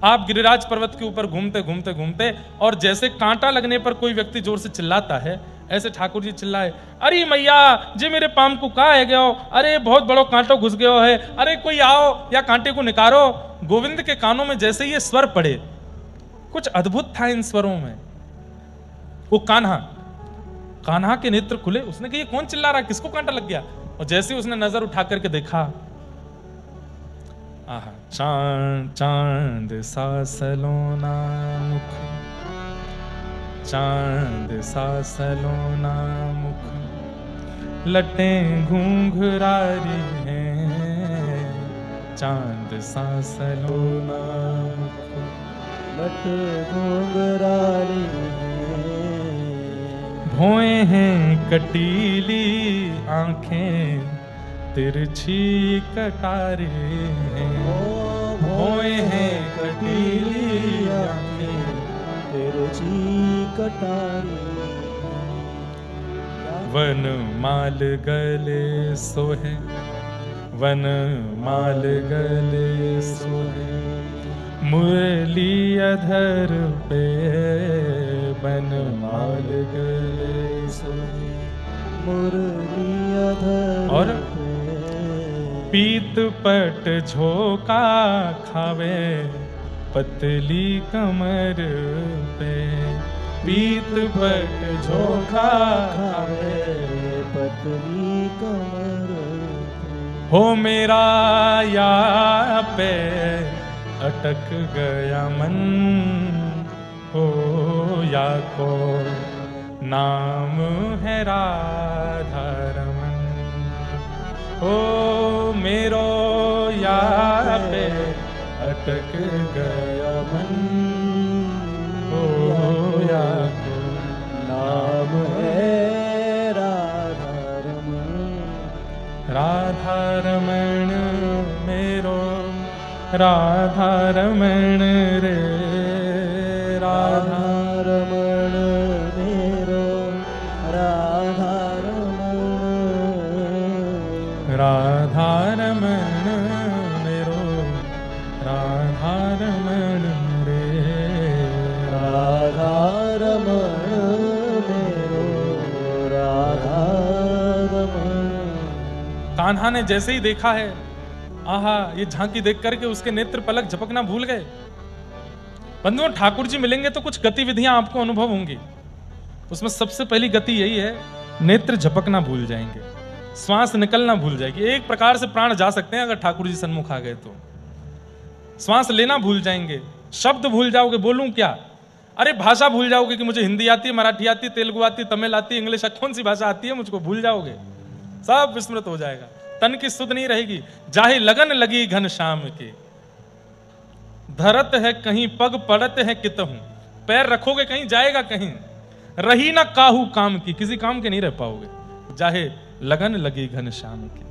आप गिरिराज पर्वत के ऊपर घूमते घूमते घूमते, और जैसे कांटा लगने पर कोई व्यक्ति जोर से चिल्लाता है, ऐसे ठाकुर जी चिल्लाए, अरे मैया जे मेरे पाम को कहा है गयो, अरे बहुत बड़ो कांटो घुस गयो है, अरे कोई आओ या कांटे को निकारो। गोविंद के कानों में जैसे ये स्वर पड़े, कुछ अद्भुत था इन स्वरों में। वो कान्हा के नेत्र खुले। उसने कहा ये कौन चिल्ला रहा है, किसको कांटा लग गया? और जैसे उसने नजर उठा करके देखा, आहा, चांद सा सलोना मुख, चांद सा सलोना मुख, लटें घूंघरारी हैं, चांद सा सलोना मुख, लट घूंघरारी हैं, भौएं हैं कटीली आंखें, तिरछी कटारे हैं। भौएं हैं कटीली आंखें, तिरछी कटारी। वन माल गले सोहे, वन माल गले सोहे, मुरली अधर पे, वन माल गले सोहे, मुरली अधर और पे, पीत पट झोंका खावे, पतली कमर पे, पीत पट झोंका खावे, पतली कमर पे। हो मेरा या पे अटक गया मन, हो या को नाम है राधा रमन। ओ मेरो या पे अटक गया मन, ओ या को नाम है राधा रमन। राधा रमण मेरो, राधा रमण रे, राधा रमण मेरो, राधा रमण, राधा रमण मेरो, राधा रमण रे, राधा रमण मेरो, राधा रमण। कान्हा ने जैसे ही देखा है, आहा, ये झांकी देख करके उसके नेत्र पलक झपकना भूल गए। बंधुओं, ठाकुर जी मिलेंगे तो कुछ गतिविधियां आपको अनुभव होंगी। उसमें सबसे पहली गति यही है, नेत्र झपकना भूल जाएंगे, श्वास निकलना भूल जाएगी। एक प्रकार से प्राण जा सकते हैं अगर ठाकुर जी सन्मुख आ गए तो। श्वास लेना भूल जाएंगे, शब्द भूल जाओगे, बोलूं क्या, अरे भाषा भूल जाओगे कि मुझे हिंदी आती है, मराठी आती है, तेलुगु आती है, तमिल आती है, इंग्लिश, कौन सी भाषा आती है मुझको भूल जाओगे, सब विस्मृत हो जाएगा। तन की सुध नहीं रहेगी। जाहे लगन लगी घन श्याम के, धरत है कहीं पग पड़त है कितहूं, पैर रखोगे कहीं जाएगा कहीं, रही ना काहू काम की, किसी काम के नहीं रह पाओगे। जाहे लगन लगी घन श्याम की।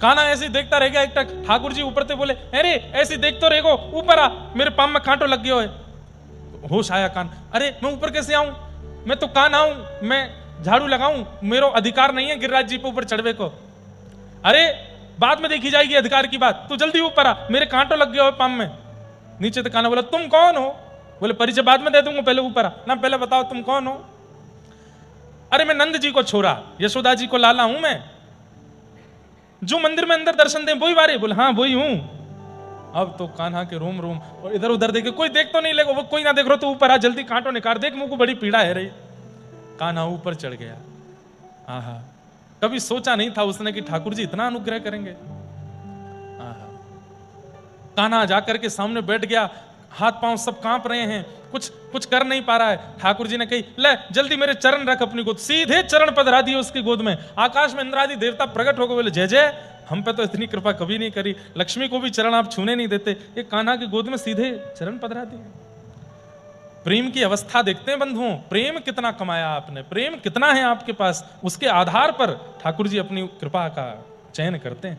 कान्हा ऐसे देखता रह गया। एक तक ठाकुर जी ऊपर से बोले, अरे ऐसे देख तो रहेगो, ऊपर आ, मेरे पाम में कांटो लग गया है। होश आया कान, अरे मैं ऊपर कैसे आऊं, मैं तो कान्हा हूं, मैं झाड़ू लगाऊं, मेरा अधिकार नहीं है गिरिराज जी पे ऊपर चढ़वे को। अरे बाद में देखी जाएगी अधिकार की बात, तू जल्दी ऊपर आ, मेरे कांटो लग गया हो पाम में। नीचे तो कान्हा बोला, तुम कौन हो? बोले परिचय बाद में दे दूंगा, पहले ऊपर आ ना, पहले बताओ तुम कौन हो। अरे मैं नंद जी को छोरा, यशोदा जी को लाला हूं मैं, जो मंदिर में अंदर दर्शन दे वही बारे। बोले हाँ वही हूं। अब तो कान्हा के रोम रोम, और इधर उधर देखे, कोई देख तो नहीं लेगा, वो कोई ना देख रहा तो ऊपर आ, जल्दी कांटो निकाल, देख मुझको बड़ी पीड़ा है रही। कान्हा ऊपर चढ़ गया। आहा, कभी सोचा नहीं था उसने कि ठाकुर जी इतना अनुग्रह करेंगे। आहा, कान्हा जाकर के सामने बैठ गया, हाथ पांव सब कांप रहे हैं, कुछ कर नहीं पा रहा है। ठाकुर जी ने कही, ले जल्दी मेरे चरण रख अपनी गोद, सीधे चरण पधरा दिए उसकी गोद में। आकाश में इंद्रादि देवता प्रकट हो गए, बोले जय जय, हम पे तो इतनी कृपा कभी नहीं करी, लक्ष्मी को भी चरण आप छूने नहीं देते, ये कान्हा की गोद में सीधे चरण पधरा दिए। प्रेम की अवस्था देखते हैं बंधुओं, प्रेम कितना कमाया आपने, प्रेम कितना है आपके पास, उसके आधार पर ठाकुर जी अपनी कृपा का चयन करते हैं।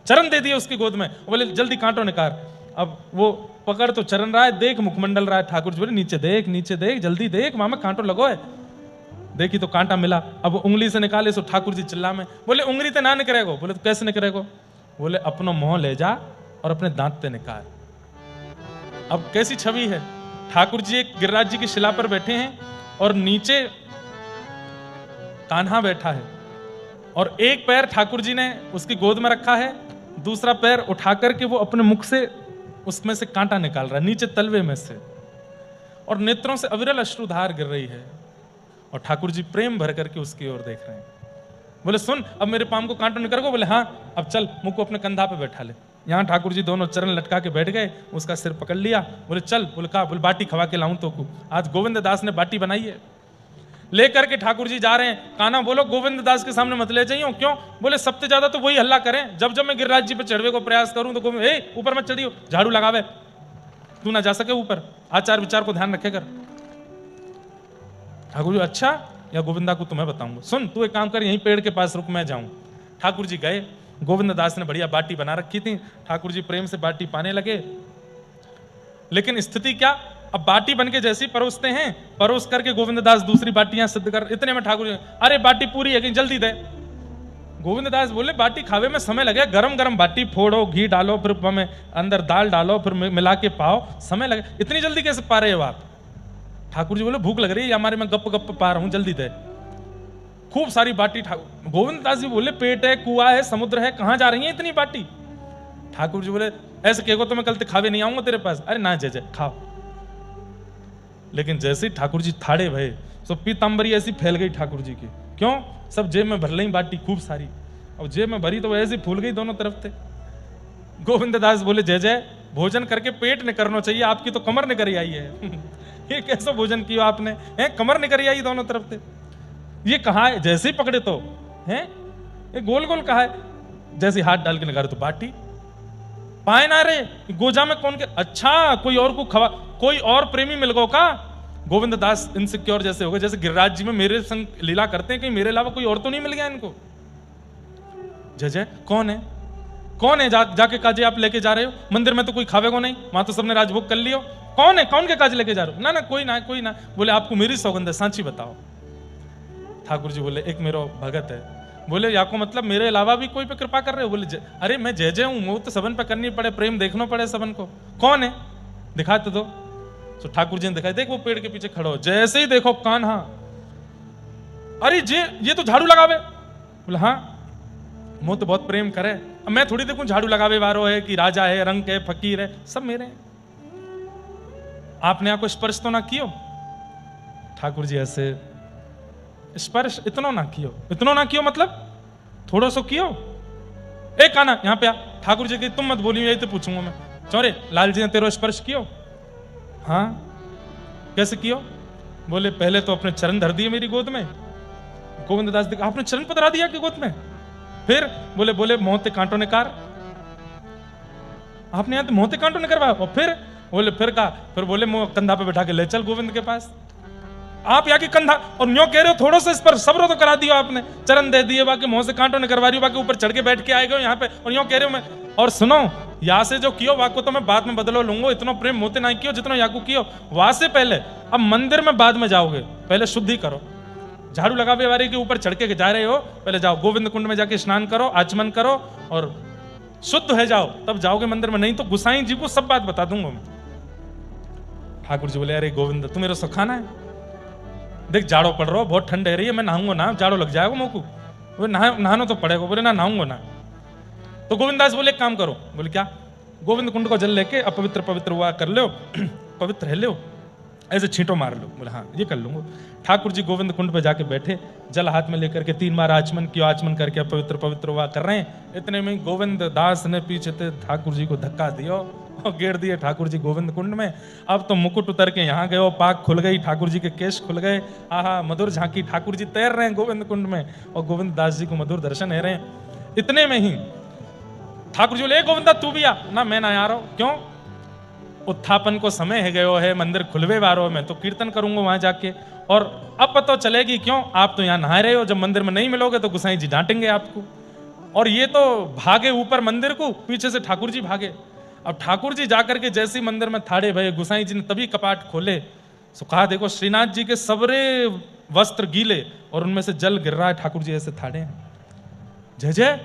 चरण दे दिए उसकी गोद में, बोले जल्दी कांटो निकाल। अब वो पकड़ तो चरण रहा है, देख मुखमंडल रहा है। ठाकुर जी बोले नीचे देख जल्दी देख, मामा कांटो लगो है। देखी तो कांटा मिला, अब उंगली से निकाले सो ठाकुर जी चिल्ला में, बोले उंगली ते ना निकलेगो। बोले तो कैसे निकलेगो? बोले अपनो मुंह ले जा और अपने दांत ते निकाल। अब कैसी छवि है, ठाकुर जी एक गिरिराज जी की शिला पर बैठे हैं और नीचे कान्हा बैठा है, और एक पैर ठाकुर जी ने उसकी गोद में रखा है, दूसरा पैर उठा करके वो अपने मुख से उसमें से कांटा निकाल रहा है, नीचे तलवे में से, और नेत्रों से अविरल अश्रुधार गिर रही है, और ठाकुर जी प्रेम भर करके उसकी ओर देख रहे हैं। बोले सुन, अब मेरे पाम को कांटो निकल गो। बोले हाँ, अब चल मुख को अपने कंधा पे बैठा ले। यहाँ ठाकुर जी दोनों चरण लटका के बैठ गए, उसका सिर पकड़ लिया। बोले चल, बोले कहा, बोले बाटी खवा के लाऊं तो को, आज गोविंद दास ने बाटी बनाई है। लेकर के ठाकुर जी जा रहे हैं। कान्हा बोलो गोविंद दास के सामने मत ले जाइयो। क्यों? बोले सबसे ज्यादा तो वही हल्ला करें, जब जब मैं गिरिराज जी पे चढ़वे को प्रयास करूं तो गोविंद ए ऊपर मत चढ़ियो, झाड़ू लगावे, तू ना जा सके ऊपर, आचार विचार को ध्यान रखे कर। ठाकुर जी अच्छा, या गोविंदा को तुम्हें बताऊंगा, सुन तू एक काम कर, यहीं पेड़ के पास रुक, मैं जाऊं। ठाकुर जी गए, गोविंद दास ने बढ़िया बाटी बना रखी थी, ठाकुर जी प्रेम से बाटी पाने लगे। लेकिन स्थिति क्या, अब बाटी बन के जैसी परोसते हैं, परोस करके गोविंद दास दूसरी बाटियां सिद्ध कर, इतने में ठाकुर जी, अरे बाटी पूरी है कि जल्दी दे। गोविंद दास बोले बाटी खावे में समय लगे, गरम गरम बाटी फोड़ो, घी डालो, फिर में अंदर दाल डालो, फिर मिला के पाओ, समय लगे, इतनी जल्दी कैसे पा रहे हो आप? ठाकुर जी बोले भूख लग रही है हमारे, मैं गप गप पा रहा हूं, जल्दी दे। खूब सारी बाटी। गोविंद दास जी बोले पेट है, कुआ है, समुद्र है, कहां जा रही है इतनी बाटी? ठाकुर जी बोले ऐसे कहो तो मैं कल खावे नहीं आऊंगा तेरे पास। अरे ना जय खाओ। लेकिन जैसे ही ठाकुर जी थाड़े भये, तो पीतांबरी ऐसी फैल गई ठाकुर जी की। क्यों? सब जेब में भर ली बाटी खूब सारी, और जेब में भरी तो ऐसी फूल गई दोनों तरफ से। गोविंद दास बोले जय जय, भोजन करके पेट निकलना चाहिए, आपकी तो कमर निकल आई है। ये कैसा भोजन किया आपने, है कमर निकल आई दोनों तरफ से। ये कहा है, जैसे ही पकड़े तो हैं ये गोल गोल कहा है, जैसे हाथ डाल के निकाले तो बाटी पाए ना रे, गोजा में कौन के, अच्छा कोई और को खवा, कोई और प्रेमी मिल गो का? गोविंद दास इनसिक्योर जैसे हो गए, जैसे गिरिराज जी में मेरे संग लीला करते हैं, कहीं मेरे अलावा कोई और तो नहीं मिल गया इनको। जय जय कौन है, कौन है? जाके काजे आप लेके जा रहे हो, मंदिर में तो कोई खावेगो नहीं, वहां तो सबने राजभोग कर लियो, कौन है, कौन के काज लेके जा रहे हो? ना ना कोई ना कोई ना। बोले आपको मेरी सौगंध है, सांची बताओ। ठाकुर जी बोले एक मेरा भगत है। बोले या को मतलब मेरे अलावा भी कोई पे कृपा कर रहे हो? बोले अरे मैं जय जय हूं, वो तो सबन पे करनी पड़े, प्रेम देखना पड़े सबन को। कौन है दिखाते दो। तो ठाकुर जी ने दिखाई, देख वो पेड़ के पीछे खड़ो, जैसे ही देखो कान्हा, अरे ये तो झाड़ू लगावे। बोले हाँ, मुंह तो बहुत प्रेम करे, अब मैं थोड़ी देखूं झाड़ू लगावे वारो है कि राजा है, रंग है, फकीर है, सब मेरे हैं। आपने आपको स्पर्श तो ना कियो? ठाकुर जी ऐसे स्पर्श इतना ना कियो, इतना ना कियो मतलब थोड़ा सो कियो। एक कान्हा यहाँ पे आ। ठाकुर जी की तुम मत बोलियो, यही तो पूछूंगा मैं। चौरे लाल जी ने तेरा स्पर्श कियो? हाँ। कैसे कियो? बोले पहले तो अपने चरण धर दिए मेरी गोद में। गोविंद दास देखा आपने चरण पधरा दिया कि गोद में? फिर बोले मोहते कांटों ने कार, आपने यहाँ तो मोहते कांटों ने करवाया। और फिर फिर कहा, फिर बोले कंधा पे बैठा के ले चल गोविंद के पास। आप यहाँ की कंधा, और न्यो कह रहे हो थोड़ा सा इस पर सब्र तो करा दियो आपने, चरण दे दिए, बाकी मुंह से कांटों ने करवा रही हो, बाकी ऊपर चढ़ के बैठ के आएगा यहाँ पे, और न्यो कह रहे हो मैं। और सुनो, यहाँ से जो कियो वाको तो मैं बाद में बदलो लूंगा, इतना प्रेम मोते ना कियो जितना याकू कियो। वहां से पहले, अब मंदिर में बाद में जाओगे, पहले शुद्धि करो। झाड़ू लगावे वाले के ऊपर चढ़ के जा रहे हो, पहले जाओ गोविंद कुंड में जाके स्नान करो, आचमन करो और शुद्ध है जाओ, तब जाओगे मंदिर में, नहीं तो गुसाई जी को सब बात बता दूंगा मैं। ठाकुर जी बोले अरे गोविंद तू मेरा सुखाना है, देख जाड़ो पड़ रहा हो, बहुत ठंड है रही है, मैं नहाऊंगा ना, जाड़ो लग जाएगा मुँह को। बोले नहाना तो पड़ेगा। बोले ना नहाऊंगा ना। तो गोविंददास बोले एक काम करो। बोले क्या? गोविंद कुंड को जल लेके अपवित्र पवित्र हुआ कर लो, पवित्र है लो, ऐसे छींटो मार लो। बोले हाँ ये कर लूंगा। ठाकुर जी गोविंद कुंड पे जाके बैठे, जल हाथ में लेकर के 3 बार आचमन किया, आचमन करके अपवित्र पवित्र हुआ कर रहे हैं। इतने में गोविंद दास ने पीछे से ठाकुर जी को धक्का दिया और गेर दिए ठाकुर जी गोविंद कुंड में। अब तो मुकुट उतर के यहाँ गए, पाक खुल गई, ठाकुर जी के केश खुल गए। आहा मधुर झांकी, ठाकुर जी तैर रहे हैं गोविंद कुंड में और गोविंद दास जी को मधुर दर्शन है रहे हैं। इतने में ही ठाकुर जी बोले गोविंदा तू भी आ ना। मैं ना आ रहा हूं। क्यों? उत्थापन को समय है गयो है, मंदिर खुलवे वारो, मैं तो कीर्तन करूंगा वहां जाके। और अब पता चलेगी क्यों आप तो यहाँ नहा रहे हो, जब मंदिर में नहीं मिलोगे तो गोसाई जी डांटेंगे आपको। और ये तो भागे ऊपर मंदिर को, पीछे से ठाकुर जी भागे। अब ठाकुर जी जाकर के जैसे मंदिर में थाड़े भये, गोसाई जी ने तभी कपाट खोले। सो कहा देखो श्रीनाथ जी के सबरे वस्त्र गीले और उनमें से जल गिर रहा है, ठाकुर जी ऐसे थाड़े हैं। जय जय,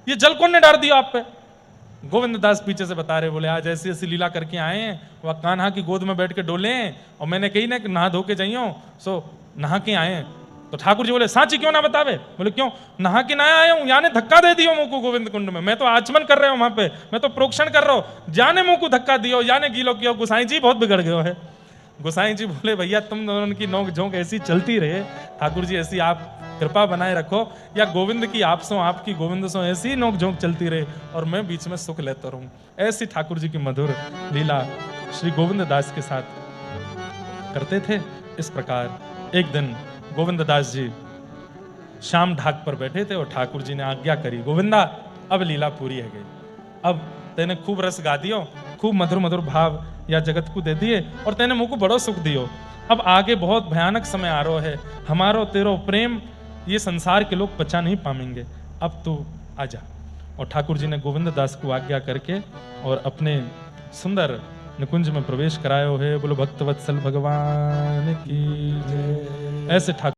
ये जल कौन ने डाल दिया आप पे? गोविंद दास पीछे से बता रहे, बोले आज ऐसी ऐसी लीला करके आए हैं, वह कान्हा की गोद में बैठ के डोले हैं और मैंने कही ना कि नहा धो के जाइयो, सो नहा के आए हैं। तो ठाकुर जी बोले सांची क्यों ना बतावे? बोले क्यों? नहा के ना आया हूं, याने धक्का दे दियो मुंह को गोविंद कुंड में, मैं तो आचमन कर रहे हो वहां पे, मैं तो प्रोक्षण कर रहा हूं, जाने मुंह को धक्का दियो, याने गीलो किया। गोसाई जी बहुत बिगड़ गए है। गोसाई जी बोले भैया तुम दोनों की नोक झोंक ऐसी चलती रहे, ठाकुर जी ऐसी आप कृपा बनाए रखो, या गोविंद की आपसों आपकी गोविंद सो ऐसी नोक झोंक चलती रहे और मैं बीच में सुख लेता रहूं। ऐसी ठाकुर जी की मधुर लीला श्री गोविंद दास के साथ करते थे। इस प्रकार एक दिन गोविंद दास जी शाम ढाक पर बैठे थे और ठाकुर जी ने आज्ञा करी, गोविंदा अब लीला पूरी है गई, अब तेने खूब रस गा दियो, खूब मधुर मधुर भाव या जगत को दे दिए और तेने मुझ को बड़ो सुख दियो। अब आगे बहुत भयानक समय आ रहा है, हमारो तेरो प्रेम ये संसार के लोग पचा नहीं पाएंगे, अब तू आजा। और ठाकुर जी ने गोविंद दास को आज्ञा करके और अपने सुंदर निकुंज में प्रवेश करायो है। बोलो भक्त वत्सल भगवान की जय। ऐसे ठाकुर